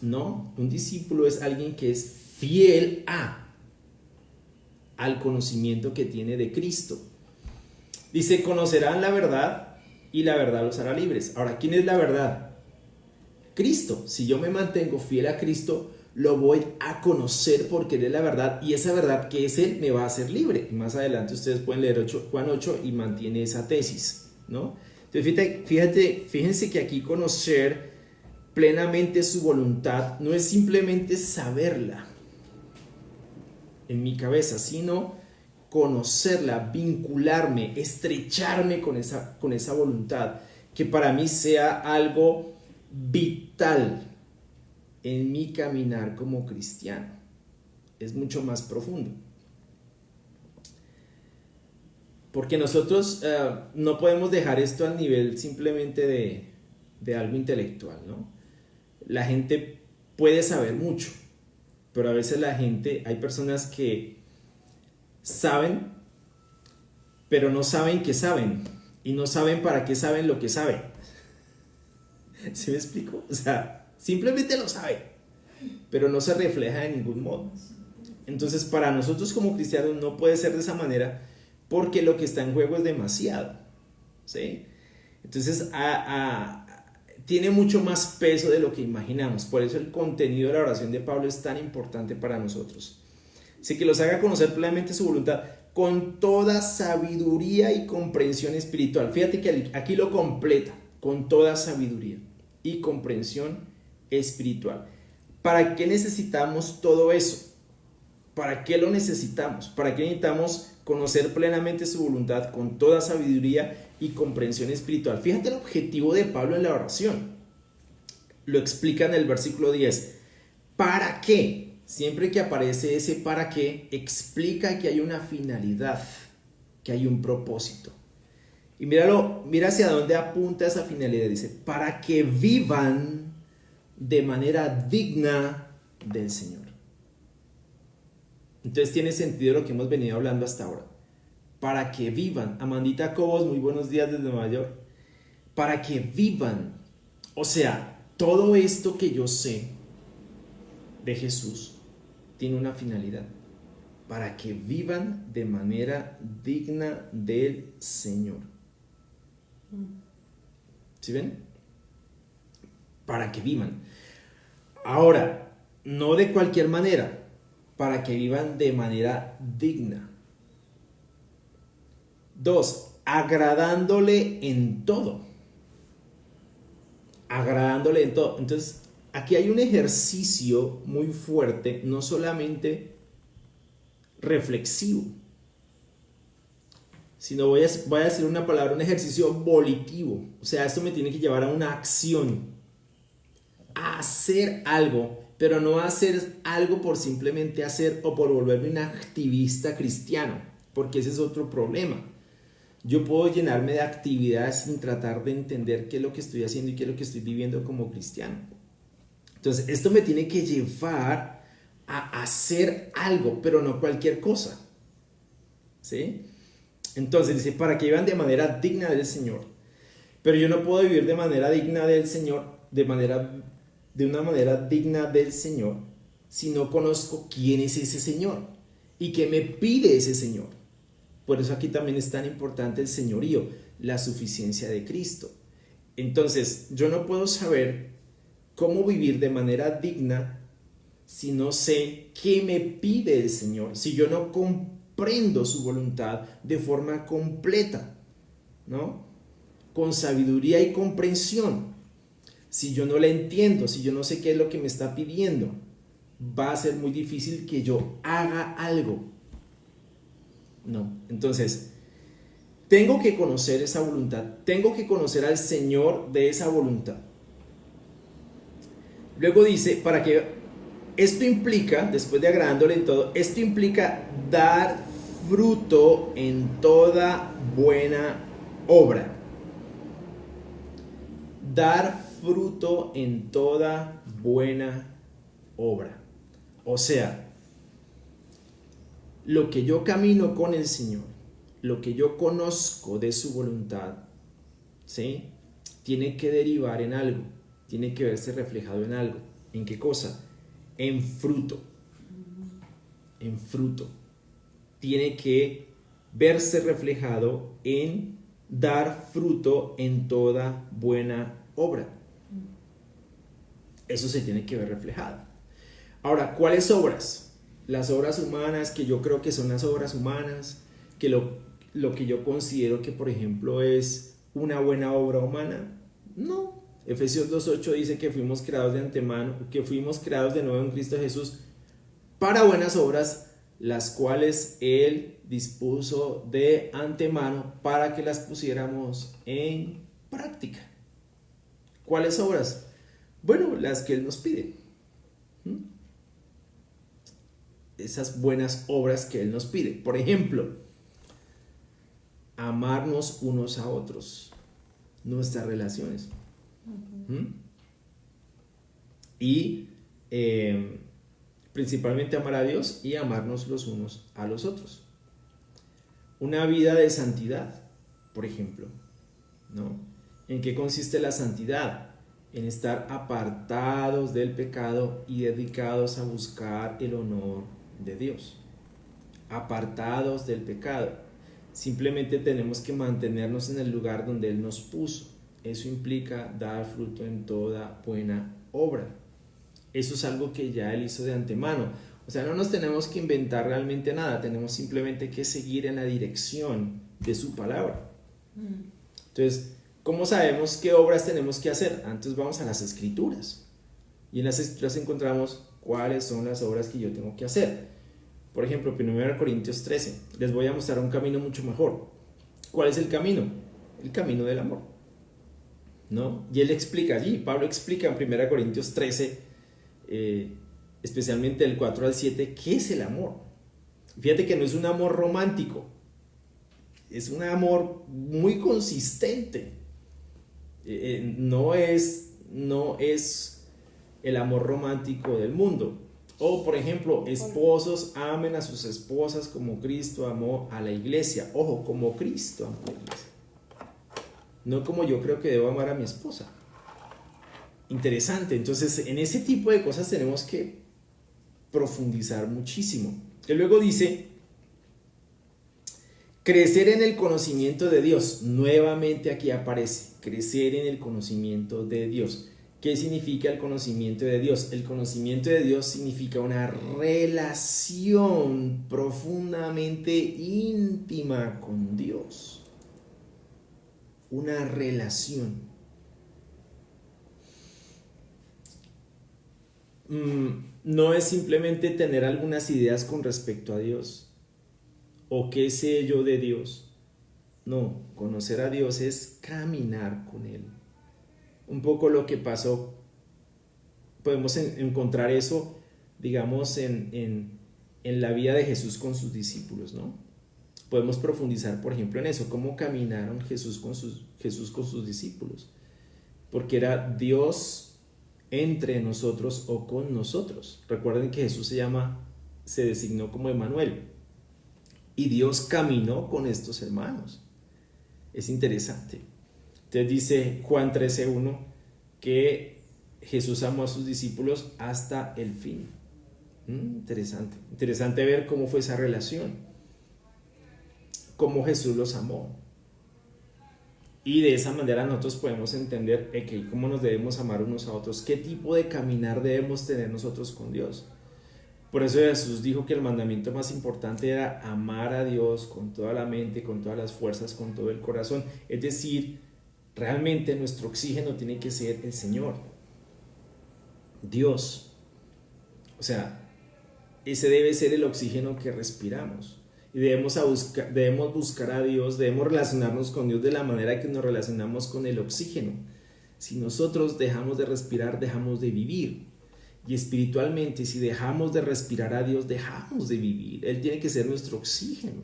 [SPEAKER 1] No, un discípulo es alguien que es fiel al conocimiento que tiene de Cristo. Dice, conocerán la verdad y la verdad los hará libres. Ahora, ¿quién es la verdad? Cristo. Si yo me mantengo fiel a Cristo, lo voy a conocer porque Él es la verdad, y esa verdad que es Él me va a hacer libre. Y más adelante ustedes pueden leer Juan 8 y mantiene esa tesis, ¿no? Entonces fíjense que aquí conocer plenamente su voluntad no es simplemente saberla en mi cabeza, sino conocerla, vincularme, estrecharme con esa voluntad, que para mí sea algo vital en mi caminar como cristiano. Es mucho más profundo. Porque nosotros no podemos dejar esto al nivel simplemente de algo intelectual, ¿no? La gente puede saber mucho, pero a veces hay personas que saben, pero no saben que saben, y no saben para qué saben lo que saben. ¿Sí me explico? O sea, simplemente lo saben, pero no se refleja de ningún modo. Entonces, para nosotros como cristianos no puede ser de esa manera, porque lo que está en juego es demasiado, ¿sí? Entonces, tiene mucho más peso de lo que imaginamos. Por eso el contenido de la oración de Pablo es tan importante para nosotros. Así que los haga conocer plenamente su voluntad con toda sabiduría y comprensión espiritual. Fíjate que aquí lo completa, con toda sabiduría y comprensión espiritual. ¿Para qué necesitamos todo eso? ¿Para qué lo necesitamos? ¿Para qué necesitamos conocer plenamente su voluntad con toda sabiduría y comprensión espiritual? Fíjate el objetivo de Pablo en la oración. Lo explica en el versículo 10. ¿Para qué? Siempre que aparece ese para qué, explica que hay una finalidad, que hay un propósito. Y mira hacia dónde apunta esa finalidad. Dice, para que vivan de manera digna del Señor. Entonces tiene sentido lo que hemos venido hablando hasta ahora. Para que vivan. Amandita Cobos, muy buenos días desde Nueva York. Para que vivan. O sea, todo esto que yo sé de Jesús tiene una finalidad: para que vivan de manera digna del Señor. ¿Sí ven? Para que vivan. Ahora, no de cualquier manera, para que vivan de manera digna. 2, agradándole en todo. agradándole en todo. Entonces, aquí hay un ejercicio muy fuerte, no solamente reflexivo, sino voy a decir una palabra, un ejercicio volitivo. O sea, esto me tiene que llevar a una acción, a hacer algo, pero no a hacer algo por simplemente hacer o por volverme un activista cristiano, porque ese es otro problema. Yo puedo llenarme de actividades sin tratar de entender qué es lo que estoy haciendo y qué es lo que estoy viviendo como cristiano. Entonces, esto me tiene que llevar a hacer algo, pero no cualquier cosa. ¿Sí? Entonces dice, para que vivan de manera digna del Señor. Pero yo no puedo vivir de manera digna del Señor, de una manera digna del Señor, si no conozco quién es ese Señor y qué me pide ese Señor. Por eso aquí también es tan importante el señorío, la suficiencia de Cristo. Entonces, yo no puedo saber cómo vivir de manera digna si no sé qué me pide el Señor, si yo no comprendo su voluntad de forma completa, ¿no? Con sabiduría y comprensión. Si yo no la entiendo, si yo no sé qué es lo que me está pidiendo, va a ser muy difícil que yo haga algo. No, entonces, tengo que conocer esa voluntad, tengo que conocer al Señor de esa voluntad. Luego dice, para que esto implica, después de agradándole en todo, esto implica dar fruto en toda buena obra. Dar fruto en toda buena obra. O sea, lo que yo camino con el Señor, lo que yo conozco de su voluntad, ¿sí? Tiene que derivar en algo, tiene que verse reflejado en algo. ¿En qué cosa? En fruto. En fruto. Tiene que verse reflejado en dar fruto en toda buena obra. Eso se tiene que ver reflejado. Ahora, ¿cuáles obras? Las obras humanas, que yo creo que son las obras humanas, que lo que yo considero que, por ejemplo, es una buena obra humana. No. Efesios 2:8 dice que fuimos creados de antemano, que fuimos creados de nuevo en Cristo Jesús para buenas obras, las cuales Él dispuso de antemano para que las pusiéramos en práctica. ¿Cuáles obras? Bueno, las que Él nos pide. Esas buenas obras que Él nos pide. Por ejemplo, amarnos unos a otros, nuestras relaciones. Y principalmente amar a Dios y amarnos los unos a los otros. Una vida de santidad, por ejemplo, ¿no? ¿En qué consiste la santidad? En estar apartados del pecado y dedicados a buscar el honor de Dios. Apartados del pecado. Simplemente tenemos que mantenernos en el lugar donde Él nos puso. Eso implica dar fruto en toda buena obra. Eso es algo que ya Él hizo de antemano. O sea, no nos tenemos que inventar realmente nada. Tenemos simplemente que seguir en la dirección de su palabra. Entonces, ¿cómo sabemos qué obras tenemos que hacer? Antes vamos a las Escrituras. Y en las Escrituras encontramos cuáles son las obras que yo tengo que hacer. Por ejemplo, 1 Corintios 13. Les voy a mostrar un camino mucho mejor. ¿Cuál es el camino? El camino del amor, ¿no? Y él explica allí, Pablo explica en 1 Corintios 13, especialmente del 4 al 7, ¿qué es el amor? Fíjate que no es un amor romántico, es un amor muy consistente. No es el amor romántico del mundo. O, por ejemplo, esposos amen a sus esposas como Cristo amó a la iglesia. Ojo, como Cristo amó a la iglesia. No como yo creo que debo amar a mi esposa. Interesante. Entonces, en ese tipo de cosas tenemos que profundizar muchísimo. Y luego dice, crecer en el conocimiento de Dios. Nuevamente aquí aparece, crecer en el conocimiento de Dios. ¿Qué significa el conocimiento de Dios? El conocimiento de Dios significa una relación profundamente íntima con Dios. Una relación. no es simplemente tener algunas ideas con respecto a Dios o qué sé yo de Dios. No, conocer a Dios es caminar con Él. Un poco lo que pasó, podemos encontrar eso, digamos, en la vida de Jesús con sus discípulos, ¿no? Podemos profundizar, por ejemplo, en eso, cómo caminaron Jesús con sus discípulos, porque era Dios entre nosotros o con nosotros. Recuerden que Jesús se designó como Emmanuel, y Dios caminó con estos hermanos. Es interesante. Entonces dice Juan 13:1 que Jesús amó a sus discípulos hasta el fin. Interesante ver cómo fue esa relación, cómo Jesús los amó. Y de esa manera nosotros podemos entender cómo nos debemos amar unos a otros, qué tipo de caminar debemos tener nosotros con Dios. Por eso Jesús dijo que el mandamiento más importante era amar a Dios con toda la mente, con todas las fuerzas, con todo el corazón. Es decir, realmente nuestro oxígeno tiene que ser el Señor, Dios. O sea, ese debe ser el oxígeno que respiramos. Y debemos buscar a Dios, debemos relacionarnos con Dios de la manera que nos relacionamos con el oxígeno. Si nosotros dejamos de respirar, dejamos de vivir. Y espiritualmente, si dejamos de respirar a Dios, dejamos de vivir. Él tiene que ser nuestro oxígeno.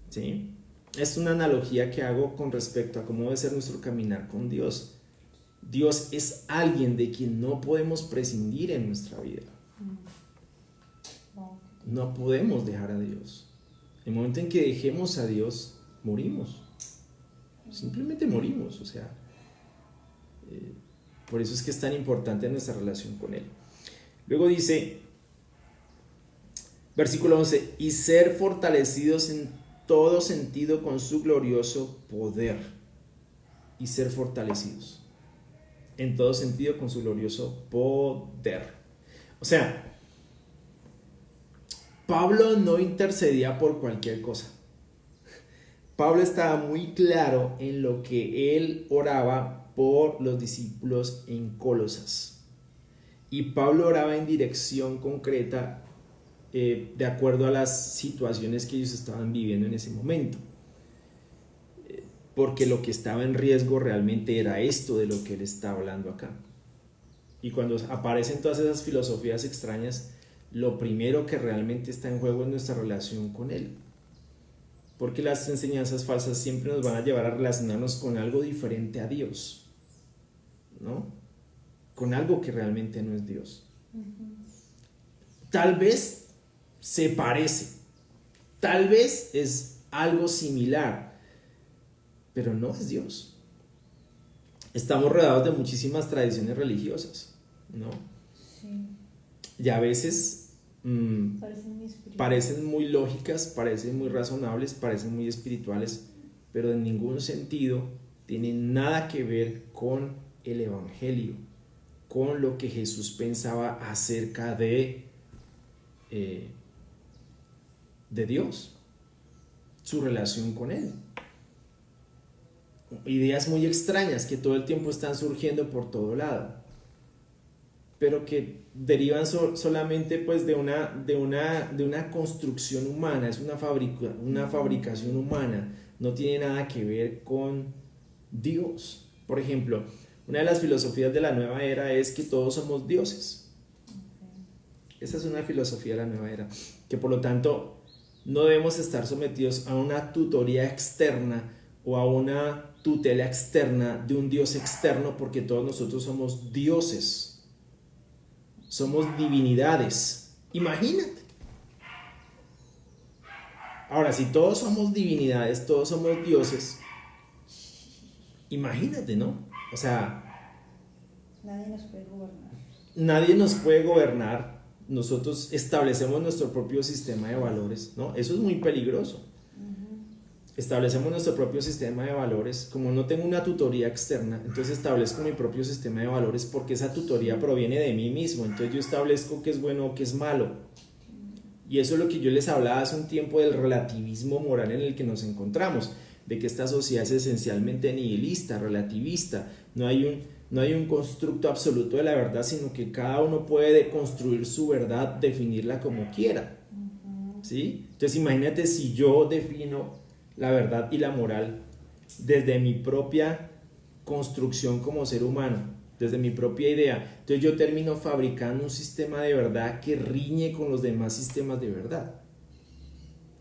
[SPEAKER 1] ¿Sí? Es una analogía que hago con respecto a cómo debe ser nuestro caminar con Dios. Dios es alguien de quien no podemos prescindir en nuestra vida. No podemos dejar a Dios. El momento en que dejemos a Dios, morimos. Simplemente morimos. O sea, por eso es que es tan importante nuestra relación con Él. Luego dice, versículo 11, y ser fortalecidos en todo sentido con su glorioso poder. Y ser fortalecidos en todo sentido con su glorioso poder. O sea, Pablo no intercedía por cualquier cosa. Pablo estaba muy claro en lo que él oraba por los discípulos en Colosas. Y Pablo oraba en dirección concreta de acuerdo a las situaciones que ellos estaban viviendo en ese momento. Porque lo que estaba en riesgo realmente era esto de lo que él está hablando acá. Y cuando aparecen todas esas filosofías extrañas, lo primero que realmente está en juego es nuestra relación con Él. Porque las enseñanzas falsas siempre nos van a llevar a relacionarnos con algo diferente a Dios, ¿no? Con algo que realmente no es Dios. Tal vez se parece, tal vez es algo similar, pero no es Dios. Estamos rodeados de muchísimas tradiciones religiosas, ¿no?
[SPEAKER 2] Sí.
[SPEAKER 1] Y a veces
[SPEAKER 2] parecen
[SPEAKER 1] muy lógicas, parecen muy razonables, parecen muy espirituales, pero en ningún sentido tienen nada que ver con el Evangelio, con lo que Jesús pensaba acerca de Dios, su relación con Él. Ideas muy extrañas que todo el tiempo están surgiendo por todo lado, pero que derivan solamente pues de una construcción humana, es una fabricación humana, no tiene nada que ver con Dios. Por ejemplo, una de las filosofías de la nueva era es que todos somos dioses. Esa es una filosofía de la nueva era, que por lo tanto no debemos estar sometidos a una tutoría externa o a una tutela externa de un Dios externo, porque todos nosotros somos dioses. Somos divinidades. Imagínate. Ahora, si todos somos divinidades, todos somos dioses, imagínate, ¿no? O sea,
[SPEAKER 2] nadie nos puede gobernar.
[SPEAKER 1] Nadie nos puede gobernar. Nosotros establecemos nuestro propio sistema de valores, ¿no? Eso es muy peligroso. Establecemos nuestro propio sistema de valores. Como no tengo una tutoría externa, entonces establezco mi propio sistema de valores, porque esa tutoría proviene de mí mismo. Entonces yo establezco qué es bueno o qué es malo. Y eso es lo que yo les hablaba hace un tiempo del relativismo moral en el que nos encontramos, de que esta sociedad es esencialmente nihilista, relativista. No hay no hay un constructo absoluto de la verdad, sino que cada uno puede construir su verdad, definirla como quiera. ¿Sí? Entonces imagínate si yo defino la verdad y la moral desde mi propia construcción como ser humano, desde mi propia idea. Entonces yo termino fabricando un sistema de verdad que riñe con los demás sistemas de verdad.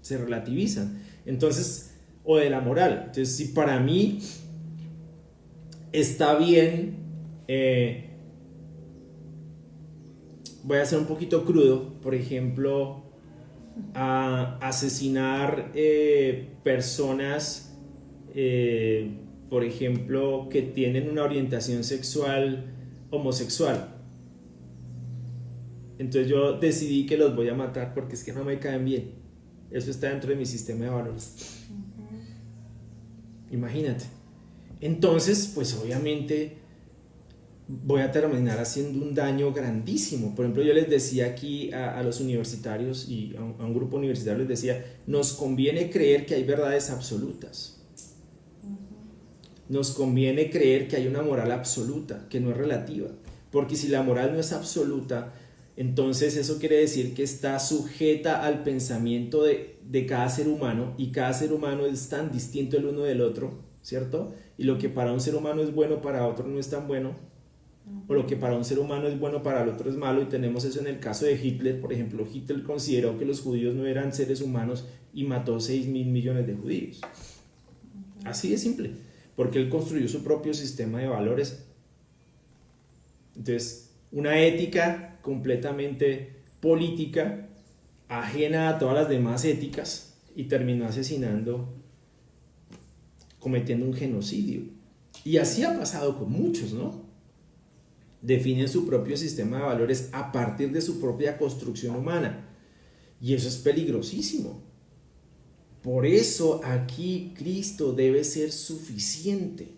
[SPEAKER 1] Se relativizan. Entonces, o de la moral. Entonces, si para mí está bien, voy a ser un poquito crudo, por ejemplo, a asesinar personas, por ejemplo, que tienen una orientación sexual homosexual. Entonces yo decidí que los voy a matar porque es que no me caen bien. Eso está dentro de mi sistema de valores. Imagínate. Entonces, pues obviamente voy a terminar haciendo un daño grandísimo. Por ejemplo, yo les decía aquí a los universitarios y a un grupo universitario les decía, nos conviene creer que hay verdades absolutas. Nos conviene creer que hay una moral absoluta, que no es relativa. Porque si la moral no es absoluta, entonces eso quiere decir que está sujeta al pensamiento de cada ser humano, y cada ser humano es tan distinto el uno del otro, ¿cierto? Y lo que para un ser humano es bueno, para otro no es tan bueno, o lo que para un ser humano es bueno, para el otro es malo. Y tenemos eso en el caso de Hitler. Por ejemplo, Hitler consideró que los judíos no eran seres humanos y mató 6.000 millones de judíos. Así de simple, porque él construyó su propio sistema de valores. Entonces, una ética completamente política, ajena a todas las demás éticas, y terminó asesinando, cometiendo un genocidio. Y así ha pasado con muchos, ¿no? Definen su propio sistema de valores a partir de su propia construcción humana, y eso es peligrosísimo. Por eso aquí Cristo debe ser suficiente.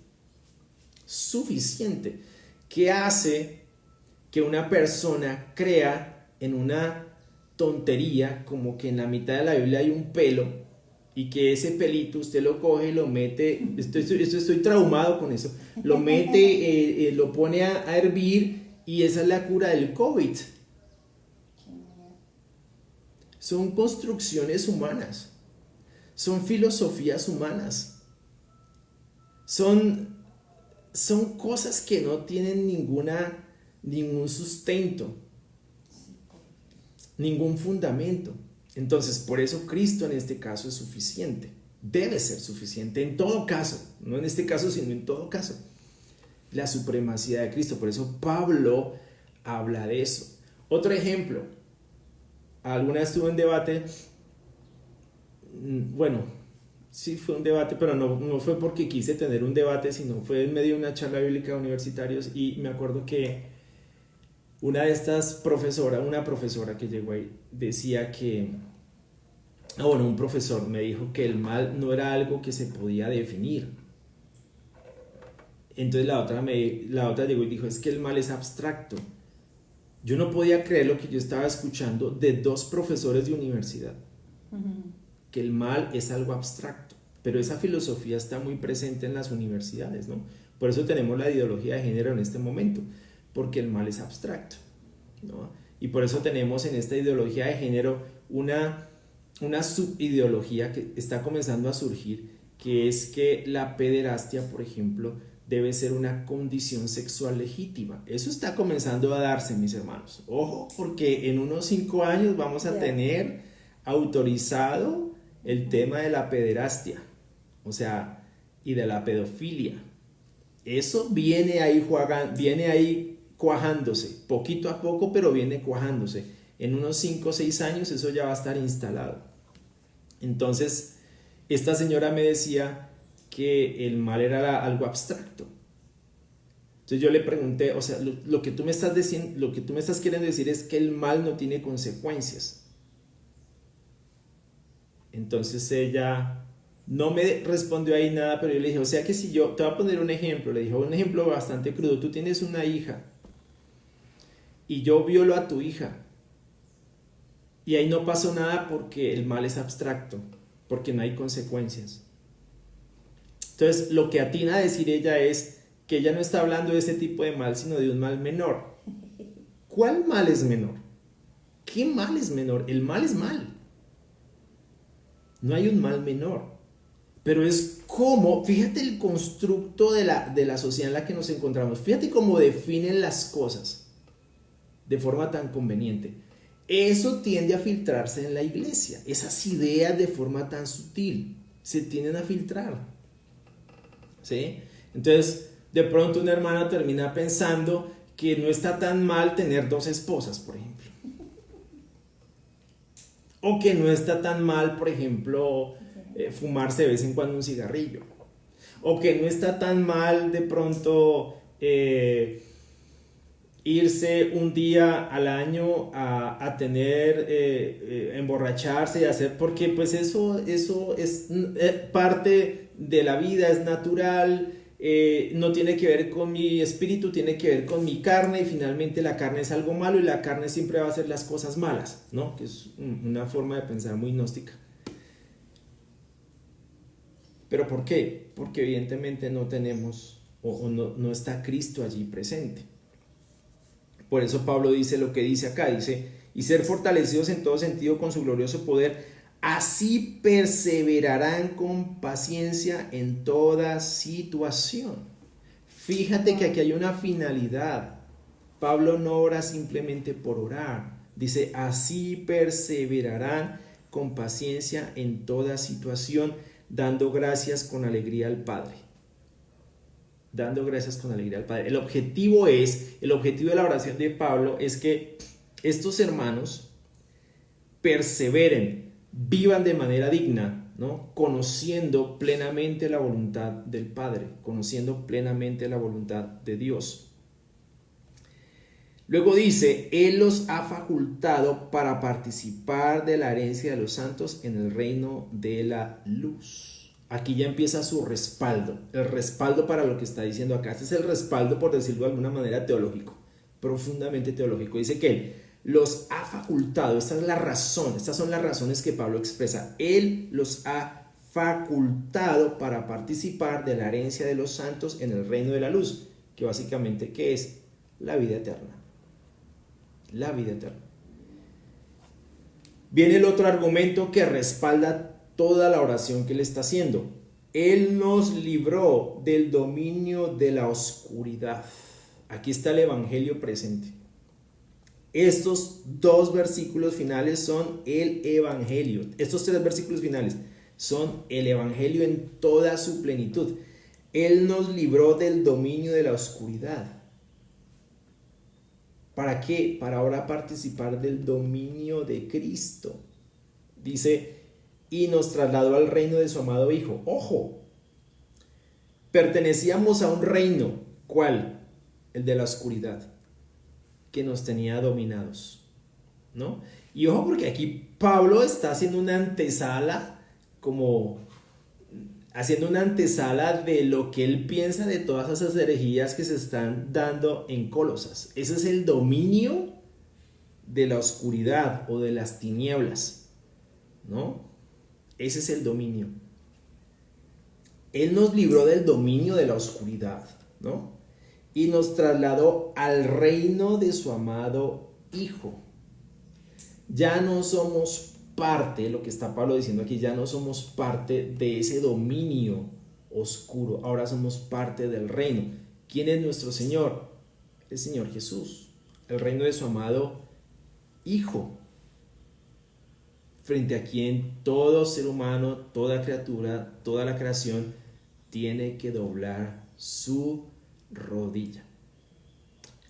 [SPEAKER 1] Suficiente. ¿Qué hace que una persona crea en una tontería como que en la mitad de la Biblia hay un pelo, y que ese pelito usted lo coge y lo mete? Estoy traumado con eso. Lo mete, lo pone a hervir, y esa es la cura del COVID. Son construcciones humanas. Son filosofías humanas. Son cosas que no tienen ningún sustento, ningún fundamento. Entonces, por eso Cristo en este caso es suficiente. Debe ser suficiente en todo caso. No en este caso, sino en todo caso. La supremacía de Cristo. Por eso Pablo habla de eso. Otro ejemplo. Alguna vez tuve un debate. Bueno, sí fue un debate, pero no fue porque quise tener un debate, sino fue en medio de una charla bíblica de universitarios. Y me acuerdo que una profesora que llegó ahí, decía que, un profesor me dijo que el mal no era algo que se podía definir. Entonces la otra llegó y dijo, es que el mal es abstracto. Yo no podía creer lo que yo estaba escuchando de dos profesores de universidad. Que el mal es algo abstracto, pero esa filosofía está muy presente en las universidades, ¿no? Por eso tenemos la ideología de género en este momento, porque el mal es abstracto, ¿no? Y por eso tenemos en esta ideología de género una subideología que está comenzando a surgir, que es que la pederastia, por ejemplo, debe ser una condición sexual legítima. Eso está comenzando a darse, mis hermanos. Ojo, porque en unos 5 años vamos a tener autorizado el tema de la pederastia, o sea, y de la pedofilia. Eso viene ahí cuajándose, poquito a poco, pero viene cuajándose. En unos 5 o 6 años eso ya va a estar instalado. Entonces, esta señora me decía que el mal era algo abstracto. Entonces yo le pregunté, o sea, lo que tú me estás diciendo, lo que tú me estás queriendo decir es que el mal no tiene consecuencias. Entonces ella no me respondió ahí nada, pero yo le dije, o sea que si yo, te voy a poner un ejemplo, le dije, un ejemplo bastante crudo. Tú tienes una hija y yo violo a tu hija, y ahí no pasó nada porque el mal es abstracto, porque no hay consecuencias. Entonces lo que atina a decir ella es que ella no está hablando de ese tipo de mal, sino de un mal menor. ¿Cuál mal es menor? ¿Qué mal es menor? El mal es mal. No hay un mal menor. Pero es como, fíjate el constructo de la sociedad en la que nos encontramos. Fíjate cómo definen las cosas de forma tan conveniente. Eso tiende a filtrarse en la iglesia. Esas ideas de forma tan sutil se tienden a filtrar. ¿Sí? Entonces, de pronto una hermana termina pensando que no está tan mal tener 2 esposas, por ejemplo. O que no está tan mal, por ejemplo, fumarse de vez en cuando un cigarrillo. O que no está tan mal de pronto irse un día al año a tener, emborracharse y hacer, porque pues eso es parte de la vida, es natural. No tiene que ver con mi espíritu, tiene que ver con mi carne, y finalmente la carne es algo malo y la carne siempre va a hacer las cosas malas, ¿no? Que es una forma de pensar muy gnóstica. ¿Pero por qué? Porque evidentemente no tenemos o no está Cristo allí presente. Por eso Pablo dice lo que dice acá, dice, y ser fortalecidos en todo sentido con su glorioso poder, así perseverarán con paciencia en toda situación. Fíjate que aquí hay una finalidad. Pablo no ora simplemente por orar. Dice, así perseverarán con paciencia en toda situación, dando gracias con alegría al Padre. Dando gracias con alegría al Padre. El objetivo de la oración de Pablo es que estos hermanos perseveren, vivan de manera digna, ¿no? Conociendo plenamente la voluntad del Padre, conociendo plenamente la voluntad de Dios. Luego dice, Él los ha facultado para participar de la herencia de los santos en el reino de la luz. Aquí ya empieza su respaldo, el respaldo para lo que está diciendo acá. Este es el respaldo, por decirlo de alguna manera, teológico, profundamente teológico. Dice que Él los ha facultado, esta es la razón, estas son las razones que Pablo expresa. Él los ha facultado para participar de la herencia de los santos en el reino de la luz, que básicamente, ¿qué es? La vida eterna. La vida eterna. Viene el otro argumento que respalda toda la oración que él está haciendo. Él nos libró del dominio de la oscuridad. Aquí está el evangelio presente. Estos 2 versículos finales son el evangelio. Estos 3 versículos finales son el evangelio en toda su plenitud. Él nos libró del dominio de la oscuridad. ¿Para qué? Para ahora participar del dominio de Cristo. Dice, y nos trasladó al reino de su amado Hijo. ¡Ojo! Pertenecíamos a un reino. ¿Cuál? El de la oscuridad, que nos tenía dominados, ¿no? Y ojo, porque aquí Pablo está haciendo una antesala, de lo que él piensa de todas esas herejías que se están dando en Colosas. Ese es el dominio de la oscuridad o de las tinieblas, ¿no? Ese es el dominio. Él nos libró del dominio de la oscuridad, ¿no? Y nos trasladó al reino de su amado Hijo. Ya no somos parte, lo que está Pablo diciendo aquí, ya no somos parte de ese dominio oscuro, ahora somos parte del reino. ¿Quién es nuestro Señor? El Señor Jesús, el reino de su amado Hijo, frente a quien todo ser humano, toda criatura, toda la creación tiene que doblar su rodilla.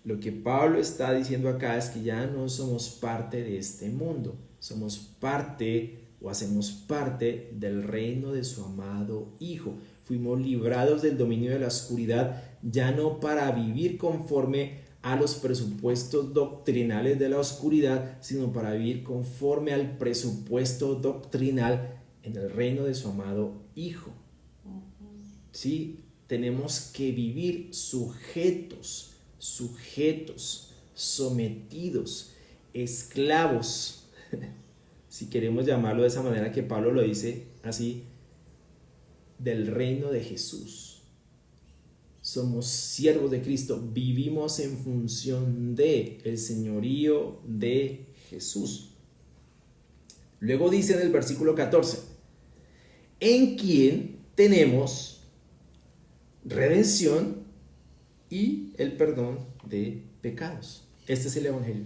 [SPEAKER 1] Lo que Pablo está diciendo acá es que ya no somos parte de este mundo, somos parte o hacemos parte del reino de su amado Hijo. Fuimos librados del dominio de la oscuridad, ya no para vivir conforme a los presupuestos doctrinales de la oscuridad, sino para vivir conforme al presupuesto doctrinal en el reino de su amado Hijo. Sí, tenemos que vivir sujetos, sometidos, esclavos, si queremos llamarlo de esa manera que Pablo lo dice así, del reino de Jesús. somos siervos de Cristo, vivimos en función de el señorío de Jesús. Luego dice en el versículo 14, en quien tenemos redención y el perdón de pecados. Este es el evangelio.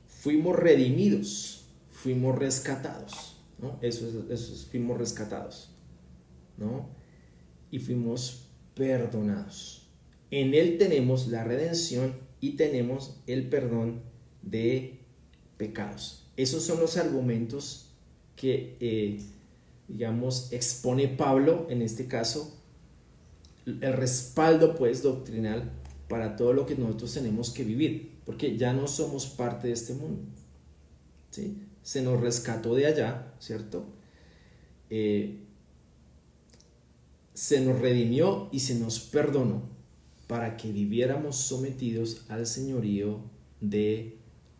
[SPEAKER 1] Fuimos redimidos, fuimos rescatados, ¿no? Eso es, fuimos rescatados, ¿no? Y fuimos perdonados. En él tenemos la redención y tenemos el perdón de pecados. Esos son los argumentos que, digamos, expone Pablo, en este caso, el respaldo, pues, doctrinal para todo lo que nosotros tenemos que vivir, porque ya no somos parte de este mundo, ¿sí? Se nos rescató de allá, ¿cierto? Se nos redimió y se nos perdonó para que viviéramos sometidos al señorío de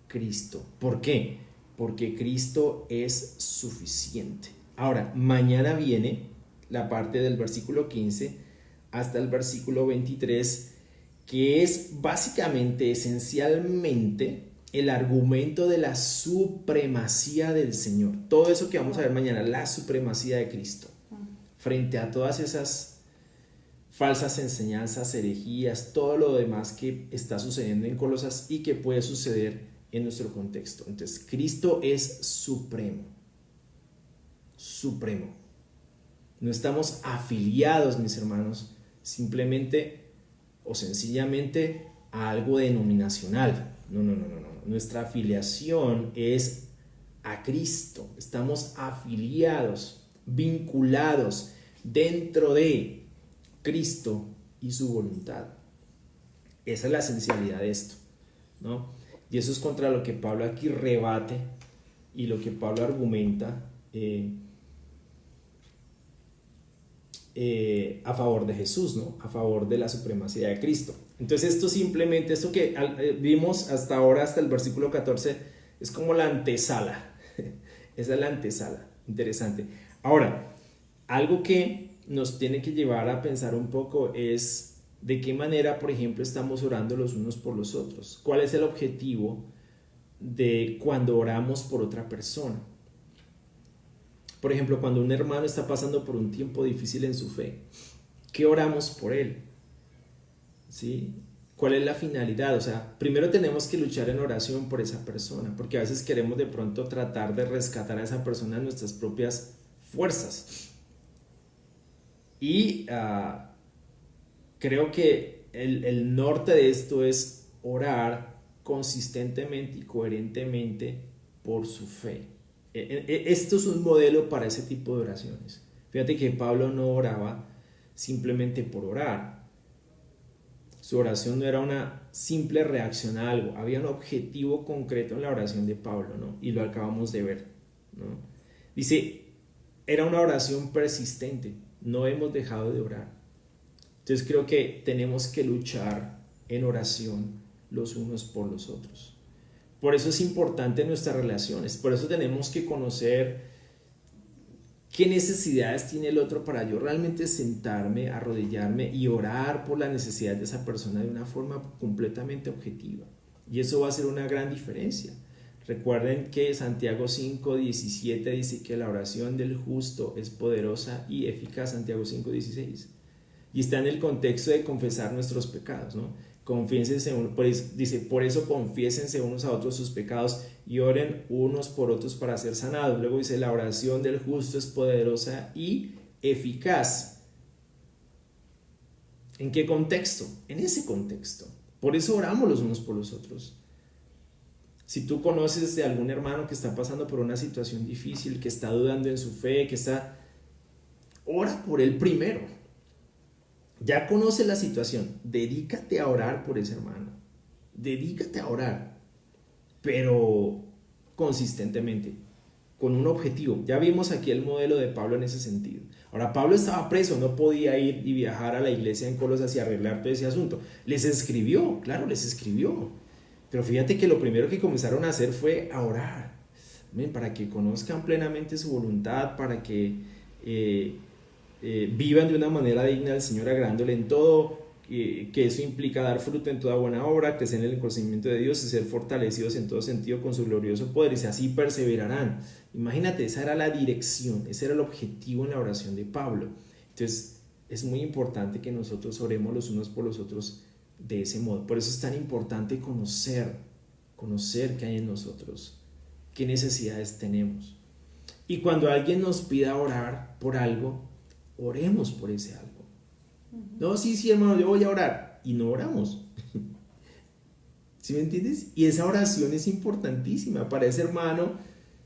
[SPEAKER 1] Cristo. ¿Por qué? Porque Cristo es suficiente. Ahora, mañana viene la parte del versículo 15 hasta el versículo 23, que es básicamente, esencialmente, el argumento de la supremacía del Señor. Todo eso que vamos a ver mañana, la supremacía de Cristo, frente a todas esas falsas enseñanzas, herejías, todo lo demás que está sucediendo en Colosas y que puede suceder en nuestro contexto. Entonces, Cristo es supremo. Supremo. No estamos afiliados, mis hermanos, simplemente o sencillamente a algo denominacional. No. Nuestra afiliación es a Cristo. Estamos afiliados, vinculados dentro de Cristo y su voluntad. Esa es la esencialidad de esto, ¿no? Y eso es contra lo que Pablo aquí rebate y lo que Pablo argumenta a favor de Jesús, ¿no? A favor de la supremacía de Cristo. Entonces esto simplemente, esto que vimos hasta ahora, hasta el versículo 14, es como la antesala. Esa es la antesala. Interesante. Ahora, algo que nos tiene que llevar a pensar un poco es de qué manera, por ejemplo, estamos orando los unos por los otros. ¿Cuál es el objetivo de cuando oramos por otra persona? Por ejemplo, cuando un hermano está pasando por un tiempo difícil en su fe, ¿qué oramos por él? ¿Sí? ¿Cuál es la finalidad? O sea, primero tenemos que luchar en oración por esa persona, porque a veces queremos de pronto tratar de rescatar a esa persona en nuestras propias fuerzas. Y creo que el norte de esto es orar consistentemente y coherentemente por su fe. Esto es un modelo para ese tipo de oraciones. Fíjate que Pablo no oraba simplemente por orar. Su oración no era una simple reacción a algo, había un objetivo concreto en la oración de Pablo, ¿no? Y lo acabamos de ver, ¿no? Dice, era una oración persistente, no hemos dejado de orar. Entonces creo que tenemos que luchar en oración los unos por los otros. Por eso es importante nuestras relaciones, por eso tenemos que conocer qué necesidades tiene el otro para yo realmente sentarme, arrodillarme y orar por la necesidad de esa persona de una forma completamente objetiva. Y eso va a hacer una gran diferencia. Recuerden que Santiago 5:17 dice que la oración del justo es poderosa y eficaz, Santiago 5:16. Y está en el contexto de confesar nuestros pecados, ¿no? Confiénsense, dice, por eso confiésense unos a otros sus pecados y oren unos por otros para ser sanados. Luego dice, la oración del justo es poderosa y eficaz. ¿En qué contexto? En ese contexto. Por eso oramos los unos por los otros. Si tú conoces de algún hermano que está pasando por una situación difícil, que está dudando en su fe, ora por él primero. Ya conoces la situación, dedícate a orar por ese hermano, dedícate a orar, pero consistentemente, con un objetivo. Ya vimos aquí el modelo de Pablo en ese sentido. Ahora, Pablo estaba preso, no podía ir y viajar a la iglesia en Colosas y arreglar todo ese asunto. Les escribió, claro, les escribió, pero fíjate que lo primero que comenzaron a hacer fue a orar, para que conozcan plenamente su voluntad, para que vivan de una manera digna al Señor, agradándole en todo, que eso implica dar fruto en toda buena obra, crecer en el conocimiento de Dios y ser fortalecidos en todo sentido con su glorioso poder, y si así perseverarán. Imagínate, esa era la dirección, ese era el objetivo en la oración de Pablo. Entonces es muy importante que nosotros oremos los unos por los otros de ese modo. Por eso es tan importante conocer qué hay en nosotros, qué necesidades tenemos. Y cuando alguien nos pida orar por algo, oremos por ese algo. No, sí, hermano, yo voy a orar. Y no oramos. ¿Sí me entiendes? Y esa oración es importantísima. Para ese hermano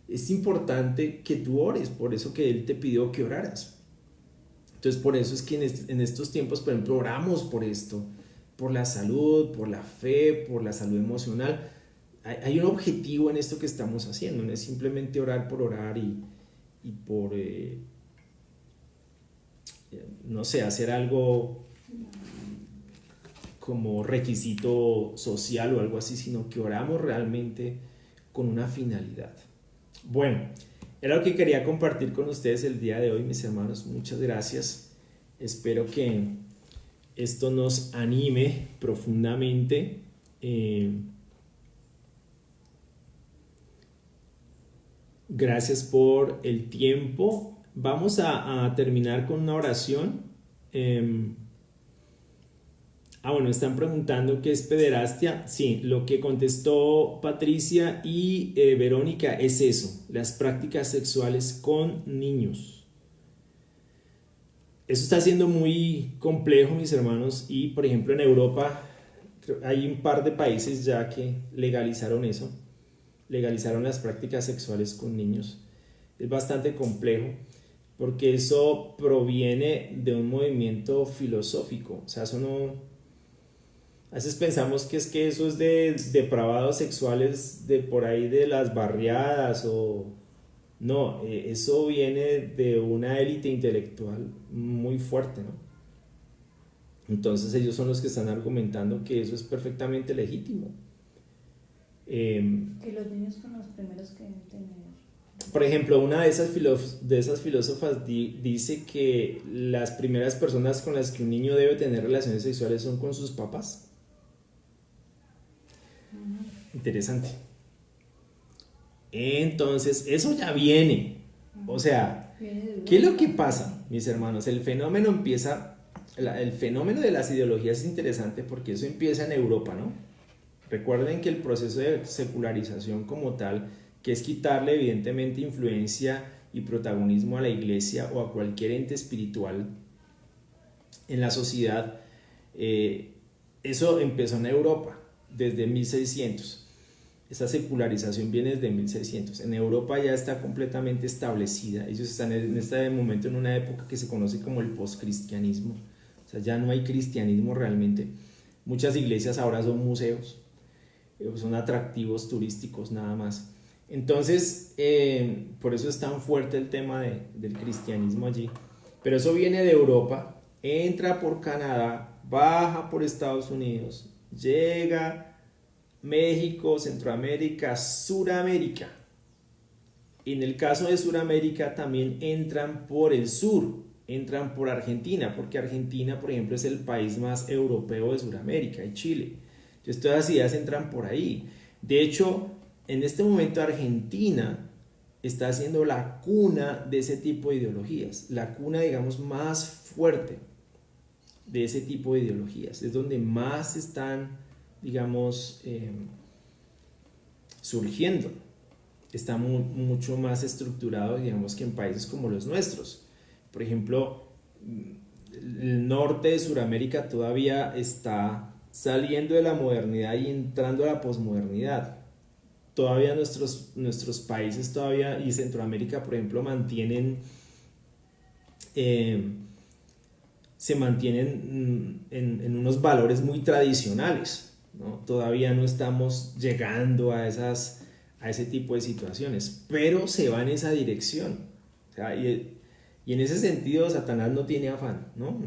[SPEAKER 1] es importante que tú ores. Por eso que él te pidió que oraras. Entonces, por eso es que en estos tiempos, por ejemplo, oramos por esto. Por la salud, por la fe, por la salud emocional. Hay un objetivo en esto que estamos haciendo. No es simplemente orar por orar y por... no sé, hacer algo como requisito social o algo así, sino que oramos realmente con una finalidad. Bueno, era lo que quería compartir con ustedes el día de hoy, mis hermanos. Muchas gracias. Espero que esto nos anime profundamente. Gracias por el tiempo. Vamos a terminar con una oración. Bueno, están preguntando qué es pederastia. Sí, lo que contestó Patricia y Verónica es eso, las prácticas sexuales con niños. Eso está siendo muy complejo, mis hermanos, y por ejemplo en Europa hay un par de países ya que legalizaron eso, legalizaron las prácticas sexuales con niños. Es bastante complejo, porque eso proviene de un movimiento filosófico. O sea, eso no... A veces pensamos que eso es de depravados sexuales de por ahí de las barriadas o... No, eso viene de una élite intelectual muy fuerte, ¿no? Entonces ellos son los que están argumentando que eso es perfectamente legítimo.
[SPEAKER 2] Que los niños son los primeros que deben tener.
[SPEAKER 1] Por ejemplo, una de esas filósofas dice que las primeras personas con las que un niño debe tener relaciones sexuales son con sus papás. Interesante. Entonces, eso ya viene. O sea, ¿qué es lo que pasa, mis hermanos? El fenómeno de las ideologías es interesante porque eso empieza en Europa, ¿no? Recuerden que el proceso de secularización como tal, que es quitarle evidentemente influencia y protagonismo a la iglesia o a cualquier ente espiritual en la sociedad, eso empezó en Europa desde 1600. Esa secularización viene desde 1600. En Europa ya está completamente establecida. Ellos están en este momento en una época que se conoce como el poscristianismo. O sea, ya no hay cristianismo realmente. Muchas iglesias ahora son museos, son atractivos turísticos nada más. Entonces, por eso es tan fuerte el tema del cristianismo allí. Pero eso viene de Europa, entra por Canadá, baja por Estados Unidos, llega México, Centroamérica, Suramérica. En el caso de Suramérica también entran por el sur, entran por Argentina, porque Argentina, por ejemplo, es el país más europeo de Suramérica, y Chile. Entonces todas las ideas entran por ahí. De hecho, en este momento Argentina está siendo la cuna de ese tipo de ideologías, la cuna, digamos, más fuerte de ese tipo de ideologías. Es donde más están, digamos, surgiendo. Está mucho más estructurado, digamos, que en países como los nuestros. Por ejemplo, el norte de Sudamérica todavía está saliendo de la modernidad y entrando a la posmodernidad. Todavía nuestros países todavía, y Centroamérica, por ejemplo, se mantienen en unos valores muy tradicionales, ¿no? Todavía no estamos llegando a ese tipo de situaciones, pero se va en esa dirección. O sea, y en ese sentido Satanás no tiene afán, ¿no?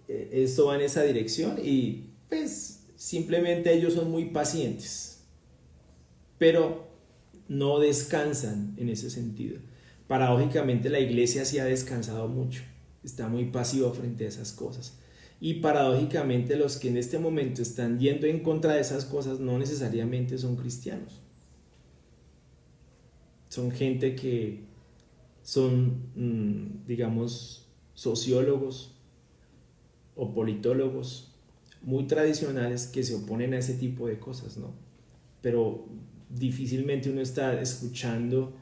[SPEAKER 1] Esto va en esa dirección y pues simplemente ellos son muy pacientes, pero no descansan en ese sentido. Paradójicamente la iglesia sí ha descansado mucho. está muy pasivo frente a esas cosas. Y paradójicamente los que en este momento están yendo en contra de esas cosas no necesariamente son cristianos. Son gente que son, digamos, sociólogos o politólogos muy tradicionales que se oponen a ese tipo de cosas, ¿no? Pero difícilmente uno está escuchando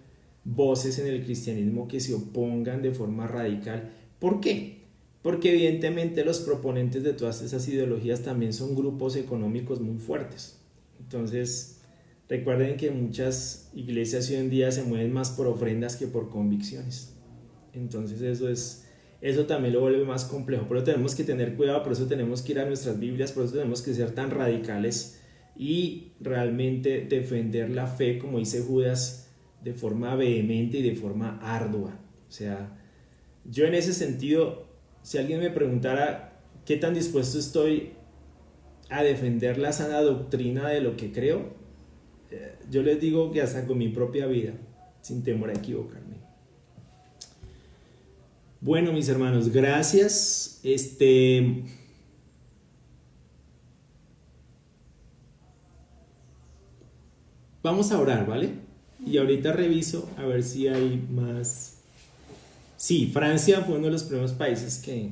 [SPEAKER 1] voces en el cristianismo que se opongan de forma radical. ¿Por qué? Porque evidentemente los proponentes de todas esas ideologías también son grupos económicos muy fuertes. Entonces, recuerden que muchas iglesias hoy en día se mueven más por ofrendas que por convicciones. Entonces eso también lo vuelve más complejo. Por eso tenemos que tener cuidado, por eso tenemos que ir a nuestras Biblias, por eso tenemos que ser tan radicales y realmente defender la fe, como dice Judas, de forma vehemente y de forma ardua. O sea, yo en ese sentido, si alguien me preguntara qué tan dispuesto estoy a defender la sana doctrina de lo que creo, yo les digo que hasta con mi propia vida, sin temor a equivocarme. Bueno, mis hermanos, gracias. Vamos a orar, ¿vale? Y ahorita reviso a ver si hay más. Sí, Francia fue uno de los primeros países que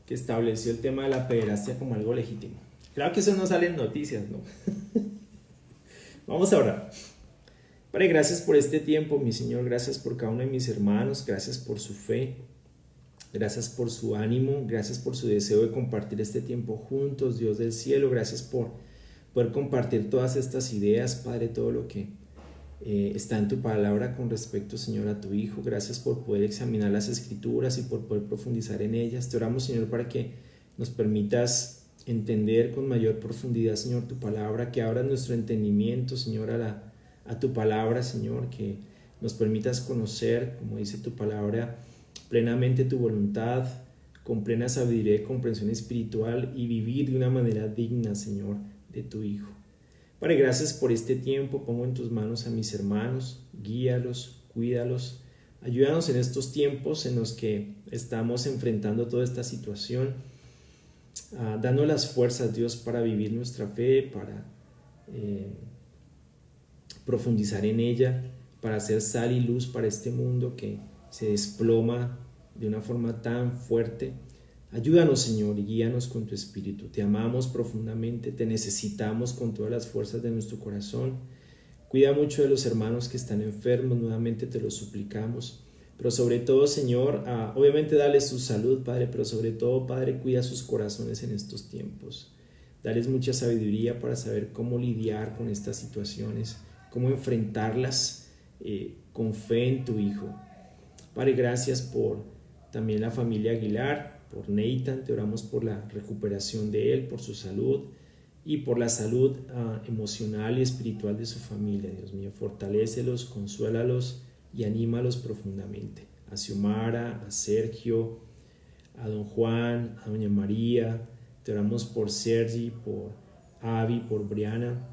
[SPEAKER 1] estableció el tema de la pederastia como algo legítimo. Claro que eso no sale en noticias, ¿no? Vamos a orar. Padre, gracias por este tiempo, mi Señor. Gracias por cada uno de mis hermanos. Gracias por su fe. Gracias por su ánimo. Gracias por su deseo de compartir este tiempo juntos, Dios del cielo. Gracias por poder compartir todas estas ideas, Padre, todo lo que está en tu palabra con respecto, Señor, a tu Hijo. Gracias por poder examinar las Escrituras y por poder profundizar en ellas. Te oramos, Señor, para que nos permitas entender con mayor profundidad, Señor, tu palabra, que abras nuestro entendimiento, Señor, a tu palabra, Señor, que nos permitas conocer, como dice tu palabra, plenamente tu voluntad, con plena sabiduría y comprensión espiritual, y vivir de una manera digna, Señor, de tu Hijo. Padre, gracias por este tiempo. Pongo en tus manos a mis hermanos, guíalos, cuídalos, ayúdanos en estos tiempos en los que estamos enfrentando toda esta situación, danos las fuerzas, Dios, para vivir nuestra fe, para profundizar en ella, para hacer sal y luz para este mundo que se desploma de una forma tan fuerte. Ayúdanos, Señor, y guíanos con tu Espíritu. Te amamos profundamente, te necesitamos con todas las fuerzas de nuestro corazón. Cuida mucho de los hermanos que están enfermos, nuevamente te lo suplicamos. Pero sobre todo, Señor, obviamente dale su salud, Padre, pero sobre todo, Padre, cuida sus corazones en estos tiempos. Dales mucha sabiduría para saber cómo lidiar con estas situaciones, cómo enfrentarlas con fe en tu Hijo. Padre, gracias por también la familia Aguilar, por Nathan. Te oramos por la recuperación de él, por su salud y por la salud emocional y espiritual de su familia. Dios mío, fortalécelos, consuélalos y anímalos profundamente. A Xiomara, a Sergio, a don Juan, a doña María. Te oramos por Sergi, por Avi, por Briana,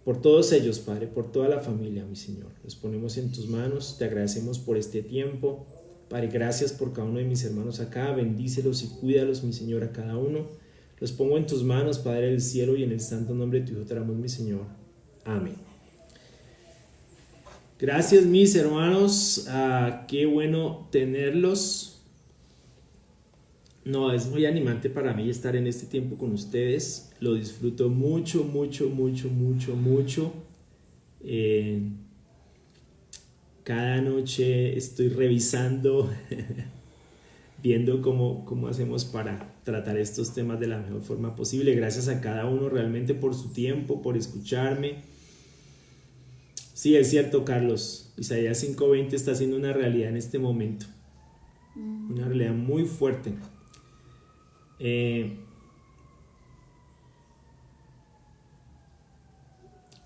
[SPEAKER 1] por todos ellos, Padre, por toda la familia, mi Señor. Los ponemos en tus manos, te agradecemos por este tiempo. Padre, gracias por cada uno de mis hermanos acá, bendícelos y cuídalos, mi Señor, a cada uno. Los pongo en tus manos, Padre del cielo, y en el santo nombre de tu Hijo te oramos, mi Señor. Amén. Gracias, mis hermanos, qué bueno tenerlos. No, es muy animante para mí estar en este tiempo con ustedes. Lo disfruto mucho, mucho, mucho, mucho, mucho. Cada noche estoy revisando, viendo cómo hacemos para tratar estos temas de la mejor forma posible. Gracias a cada uno realmente por su tiempo, por escucharme. Sí, es cierto, Carlos. Isaías 5:20 está siendo una realidad en este momento. Una realidad muy fuerte.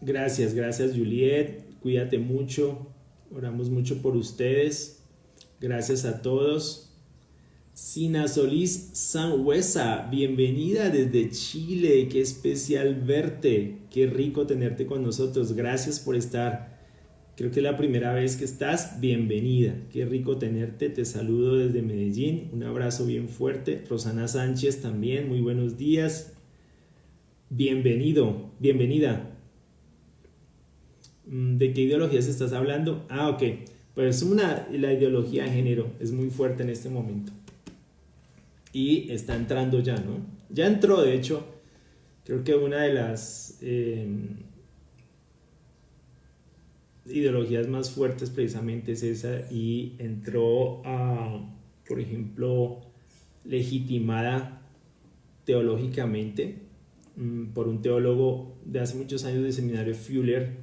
[SPEAKER 1] Gracias, Juliet. Cuídate mucho. Oramos mucho por ustedes. Gracias a todos. Sina Solís Sanhuesa, bienvenida desde Chile. Qué especial verte. Qué rico tenerte con nosotros. Gracias por estar. Creo que es la primera vez que estás. Bienvenida. Qué rico tenerte. Te saludo desde Medellín. Un abrazo bien fuerte. Rosana Sánchez también. Muy buenos días. Bienvenido. Bienvenida. ¿De qué ideologías estás hablando? Ok. Pues la ideología de género es muy fuerte en este momento. Y está entrando ya, ¿no? Ya entró, de hecho. Creo que una de las ideologías más fuertes precisamente es esa, y entró por ejemplo, legitimada teológicamente por un teólogo de hace muchos años del seminario Fuller,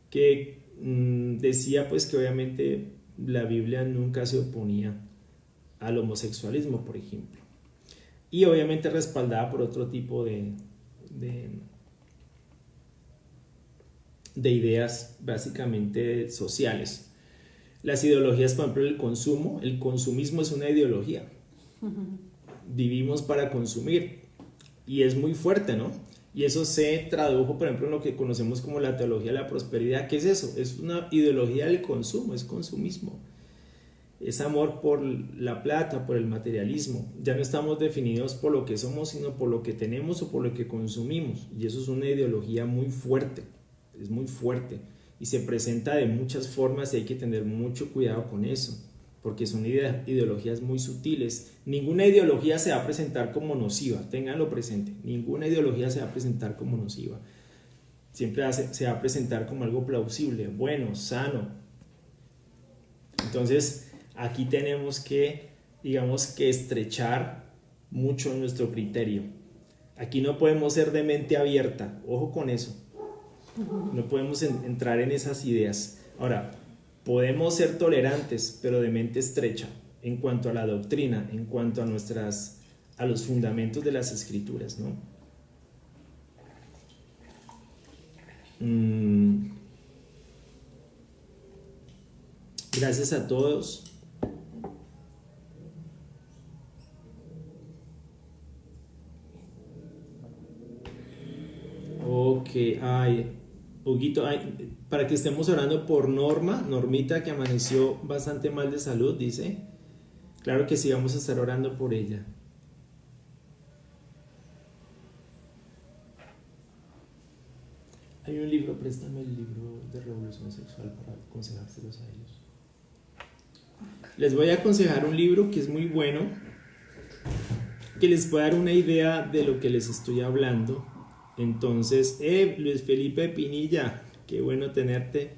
[SPEAKER 1] que decía pues que obviamente la Biblia nunca se oponía al homosexualismo, por ejemplo, y obviamente respaldada por otro tipo de ideas básicamente sociales. Las ideologías, por ejemplo, el consumo, el consumismo es una ideología. Vivimos para consumir y es muy fuerte, ¿no? Y eso se tradujo, por ejemplo, en lo que conocemos como la teología de la prosperidad. ¿Qué es eso? Es una ideología del consumo, es consumismo. Es amor por la plata, por el materialismo. Ya no estamos definidos por lo que somos, sino por lo que tenemos o por lo que consumimos. Y eso es una ideología muy fuerte. Es muy fuerte y se presenta de muchas formas y hay que tener mucho cuidado con eso, porque son ideologías muy sutiles. Ninguna ideología se va a presentar como nociva, ténganlo presente, ninguna ideología se va a presentar como nociva, siempre se va a presentar como algo plausible, bueno, sano. Entonces aquí tenemos que, digamos, que estrechar mucho nuestro criterio. Aquí no podemos ser de mente abierta, ojo con eso. No podemos entrar en esas ideas. Ahora, podemos ser tolerantes, pero de mente estrecha en cuanto a la doctrina, en cuanto a los fundamentos de las escrituras, ¿no? Gracias a todos. Ok, Huguito, para que estemos orando por Normita, que amaneció bastante mal de salud, dice. Claro que sí, vamos a estar orando por ella. Hay un libro, préstame el libro de Revolución Sexual para aconsejárselos a ellos. Les voy a aconsejar un libro que es muy bueno, que les puede dar una idea de lo que les estoy hablando. Entonces, Luis Felipe Pinilla, qué bueno tenerte.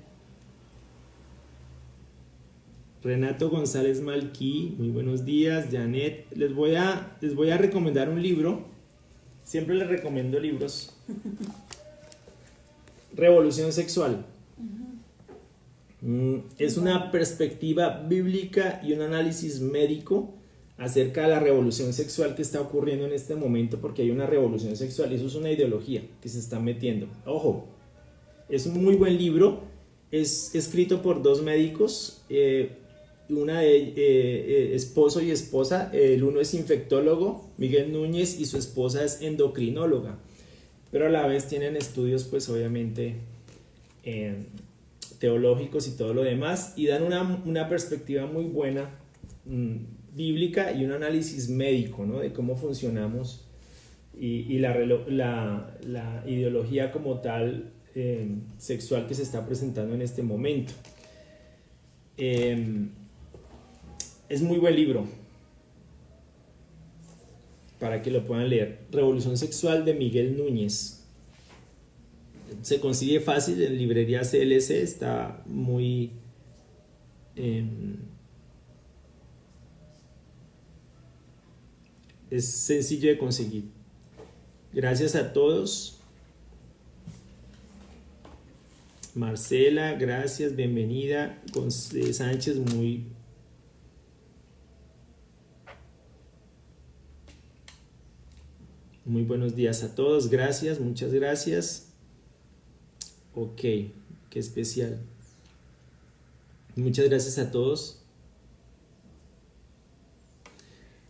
[SPEAKER 1] Renato González Malquí, muy buenos días. Janet, les voy a recomendar un libro. Siempre les recomiendo libros. Revolución Sexual. Es una perspectiva bíblica y un análisis médico acerca de la revolución sexual que está ocurriendo en este momento, porque hay una revolución sexual y eso es una ideología que se está metiendo. Ojo, es un muy buen libro, es escrito por dos médicos, esposo y esposa. El uno es infectólogo, Miguel Núñez, y su esposa es endocrinóloga, pero a la vez tienen estudios pues obviamente teológicos y todo lo demás, y dan una perspectiva muy buena bíblica y un análisis médico, ¿no? De cómo funcionamos y la ideología como tal sexual que se está presentando en este momento. Es muy buen libro para que lo puedan leer. Revolución Sexual de Miguel Núñez. Se consigue fácil en librería CLC, está muy es sencillo de conseguir. Gracias a todos. Marcela, gracias, bienvenida. Sánchez, muy buenos días a todos. Gracias, muchas gracias. Ok, qué especial. Muchas gracias a todos.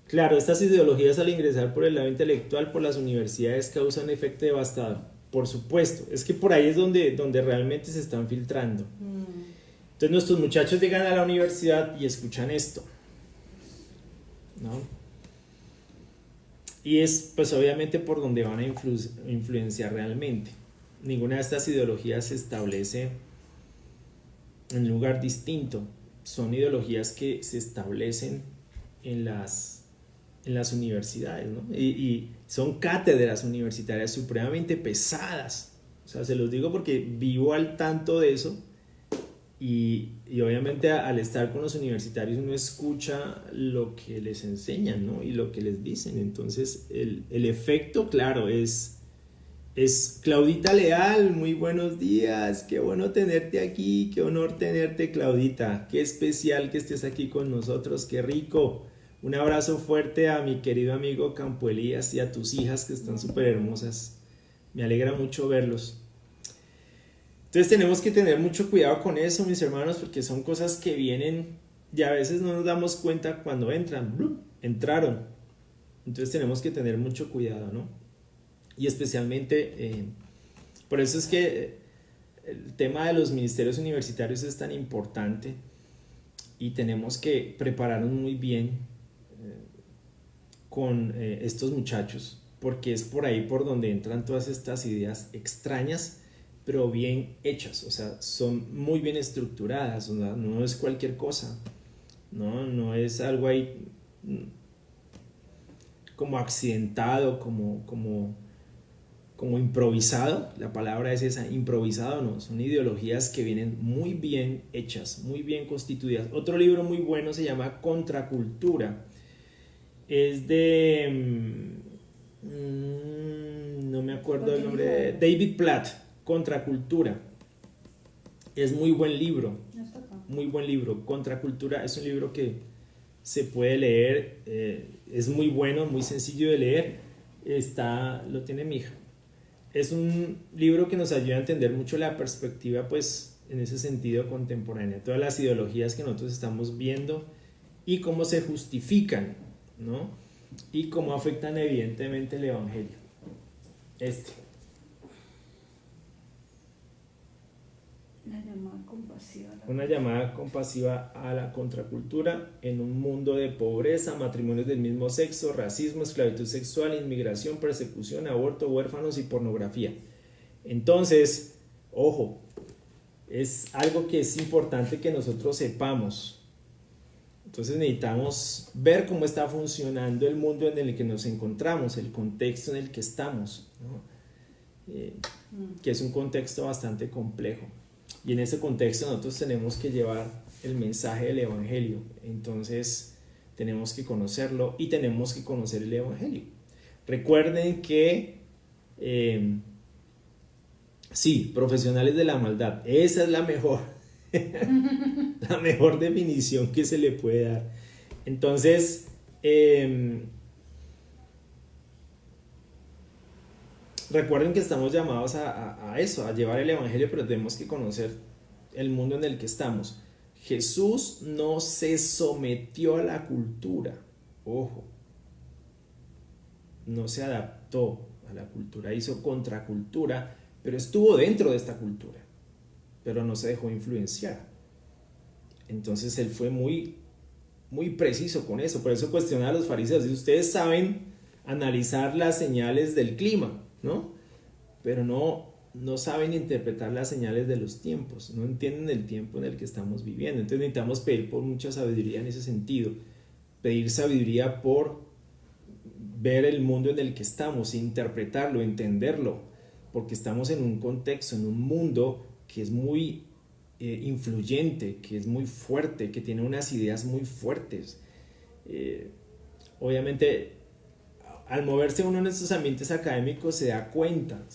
[SPEAKER 1] Claro, estas ideologías al ingresar por el lado intelectual, por las universidades, causan efecto devastador. Por supuesto, es que por ahí es donde realmente se están filtrando. Entonces nuestros muchachos llegan a la universidad y escuchan esto, ¿no? Y es pues obviamente por donde van a influenciar realmente. Ninguna de estas ideologías se establece en un lugar distinto. Son ideologías que se establecen en las universidades, ¿no? Y son cátedras universitarias supremamente pesadas. O sea, se los digo porque vivo al tanto de eso. Y obviamente al estar con los universitarios uno escucha lo que les enseñan, ¿no? Y lo que les dicen. Entonces el efecto, claro, es Claudita Leal. Muy buenos días, qué bueno tenerte aquí, qué honor tenerte, Claudita, qué especial que estés aquí con nosotros, qué rico. Un abrazo fuerte a mi querido amigo Campo Elías y a tus hijas que están súper hermosas. Me alegra mucho verlos. Entonces tenemos que tener mucho cuidado con eso, mis hermanos, porque son cosas que vienen y a veces no nos damos cuenta cuando entran. ¡Blup! Entraron. Entonces tenemos que tener mucho cuidado, ¿no? Y especialmente, por eso es que el tema de los ministerios universitarios es tan importante y tenemos que prepararnos muy bien con estos muchachos, porque es por ahí por donde entran todas estas ideas extrañas, pero bien hechas. O sea, son muy bien estructuradas. O sea, no es cualquier cosa, no es algo ahí como accidentado, como improvisado. La palabra es esa, improvisado. No, son ideologías que vienen muy bien hechas, muy bien constituidas. Otro libro muy bueno se llama Contracultura. Es de no me acuerdo el nombre, de David Platt. Contracultura. Es muy buen libro. Muy buen libro. Contracultura es un libro que se puede leer, es muy bueno, muy sencillo de leer. Lo tiene mi hija. Es un libro que nos ayuda a entender mucho la perspectiva, pues, en ese sentido contemporánea. Todas las ideologías que nosotros estamos viendo y cómo se justifican, ¿no? Y cómo afectan evidentemente el evangelio. Una llamada compasiva a la contracultura en un mundo de pobreza, matrimonios del mismo sexo, racismo, esclavitud sexual, inmigración, persecución, aborto, huérfanos y pornografía. Entonces, ojo, es algo que es importante que nosotros sepamos. Entonces necesitamos ver cómo está funcionando el mundo en el que nos encontramos, el contexto en el que estamos, ¿no? Que es un contexto bastante complejo. Y en ese contexto nosotros tenemos que llevar el mensaje del evangelio. Entonces tenemos que conocerlo y tenemos que conocer el evangelio. Recuerden que sí, profesionales de la maldad, esa es la mejor la mejor definición que se le puede dar. Entonces recuerden que estamos llamados a eso, a llevar el evangelio, pero tenemos que conocer el mundo en el que estamos. Jesús no se sometió a la cultura, ojo, no se adaptó a la cultura, hizo contracultura, pero estuvo dentro de esta cultura, pero no se dejó influenciar. Entonces él fue muy, muy preciso con eso. Por eso cuestiona a los fariseos: ustedes saben analizar las señales del clima, ¿no? Pero no saben interpretar las señales de los tiempos, no entienden el tiempo en el que estamos viviendo. Entonces necesitamos pedir por mucha sabiduría en ese sentido, pedir sabiduría por ver el mundo en el que estamos, interpretarlo, entenderlo, porque estamos en un contexto, en un mundo que es muy influyente, que es muy fuerte, que tiene unas ideas muy fuertes. Obviamente al moverse uno en estos ambientes académicos se da cuenta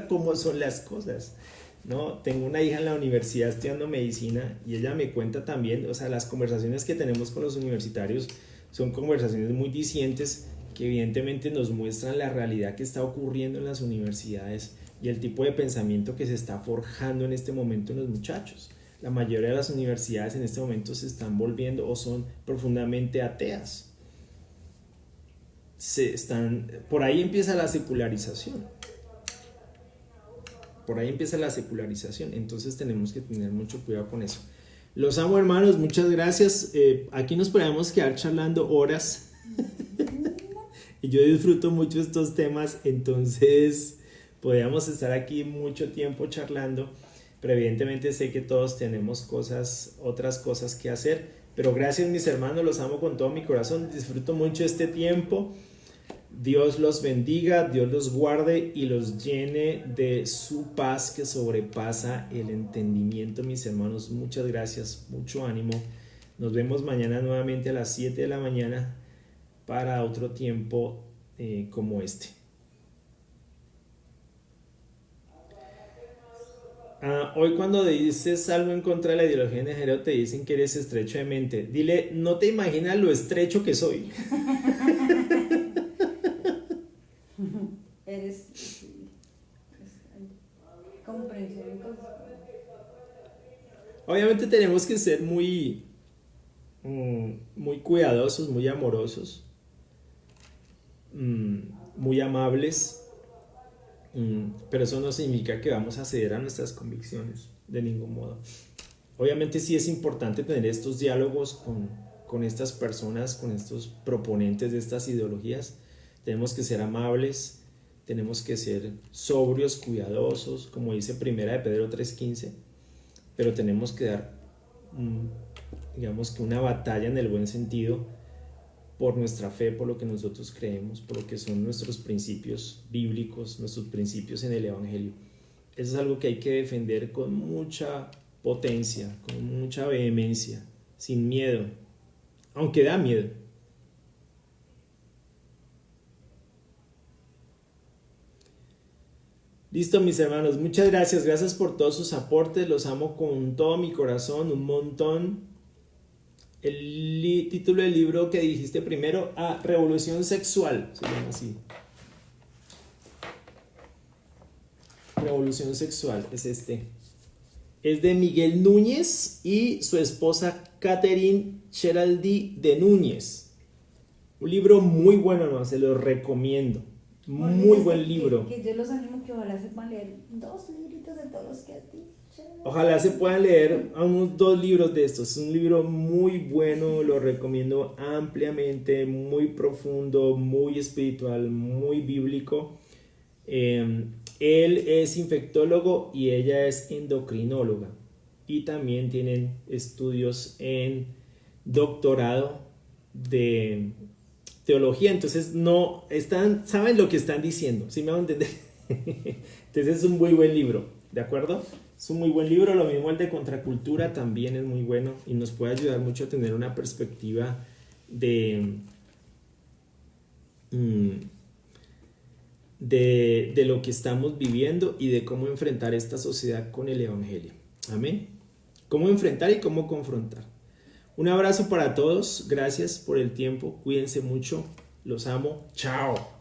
[SPEAKER 1] cómo son las cosas, ¿no? Tengo una hija en la universidad estudiando medicina y ella me cuenta también, o sea, las conversaciones que tenemos con los universitarios son conversaciones muy discientes que evidentemente nos muestran la realidad que está ocurriendo en las universidades y el tipo de pensamiento que se está forjando en este momento en los muchachos. La mayoría de las universidades en este momento se están volviendo o son profundamente ateas. Por ahí empieza la secularización. Entonces tenemos que tener mucho cuidado con eso. Los amo, hermanos, muchas gracias. Aquí nos podemos quedar charlando horas. Y yo disfruto mucho estos temas, entonces podríamos estar aquí mucho tiempo charlando, pero evidentemente sé que todos tenemos otras cosas que hacer. Pero gracias, mis hermanos, los amo con todo mi corazón, disfruto mucho este tiempo. Dios los bendiga, Dios los guarde y los llene de su paz que sobrepasa el entendimiento, mis hermanos. Muchas gracias, mucho ánimo. Nos vemos mañana nuevamente a las 7 de la mañana para otro tiempo como este. Hoy cuando dices algo en contra de la ideología de género te dicen que eres estrecho de mente. Dile, no te imaginas lo estrecho que soy.
[SPEAKER 2] Eres comprensión.
[SPEAKER 1] Obviamente tenemos que ser muy cuidadosos, muy amorosos, muy amables, pero eso no significa que vamos a ceder a nuestras convicciones de ningún modo. Obviamente sí es importante tener estos diálogos con estas personas, con estos proponentes de estas ideologías. Tenemos que ser amables, tenemos que ser sobrios, cuidadosos, como dice Primera de Pedro 3:15, pero tenemos que dar, digamos que una batalla en el buen sentido por nuestra fe, por lo que nosotros creemos, por lo que son nuestros principios bíblicos, nuestros principios en el Evangelio. Eso es algo que hay que defender con mucha potencia, con mucha vehemencia, sin miedo, aunque da miedo. Listo, mis hermanos, muchas gracias por todos sus aportes, los amo con todo mi corazón, un montón. El título del libro que dijiste primero, Revolución Sexual, se llama así. Revolución Sexual, es este. Es de Miguel Núñez y su esposa Catherine Cheraldi de Núñez. Un libro muy bueno, hermano, se lo recomiendo. Muy buen libro.
[SPEAKER 2] Que yo los animo que ojalá sepan leer 2 libritos de todos los que a ti.
[SPEAKER 1] Ojalá se puedan leer unos 2 libros de estos. Es un libro muy bueno, lo recomiendo ampliamente, muy profundo, muy espiritual, muy bíblico. Él es infectólogo y ella es endocrinóloga. Y también tienen estudios en doctorado de teología, entonces saben lo que están diciendo, ¿sí me van a entender? Entonces es un muy buen libro, ¿de acuerdo? Es un muy buen libro, lo mismo el de Contracultura también es muy bueno y nos puede ayudar mucho a tener una perspectiva de lo que estamos viviendo y de cómo enfrentar esta sociedad con el Evangelio. Amén. Cómo enfrentar y cómo confrontar. Un abrazo para todos, gracias por el tiempo, cuídense mucho, los amo, chao.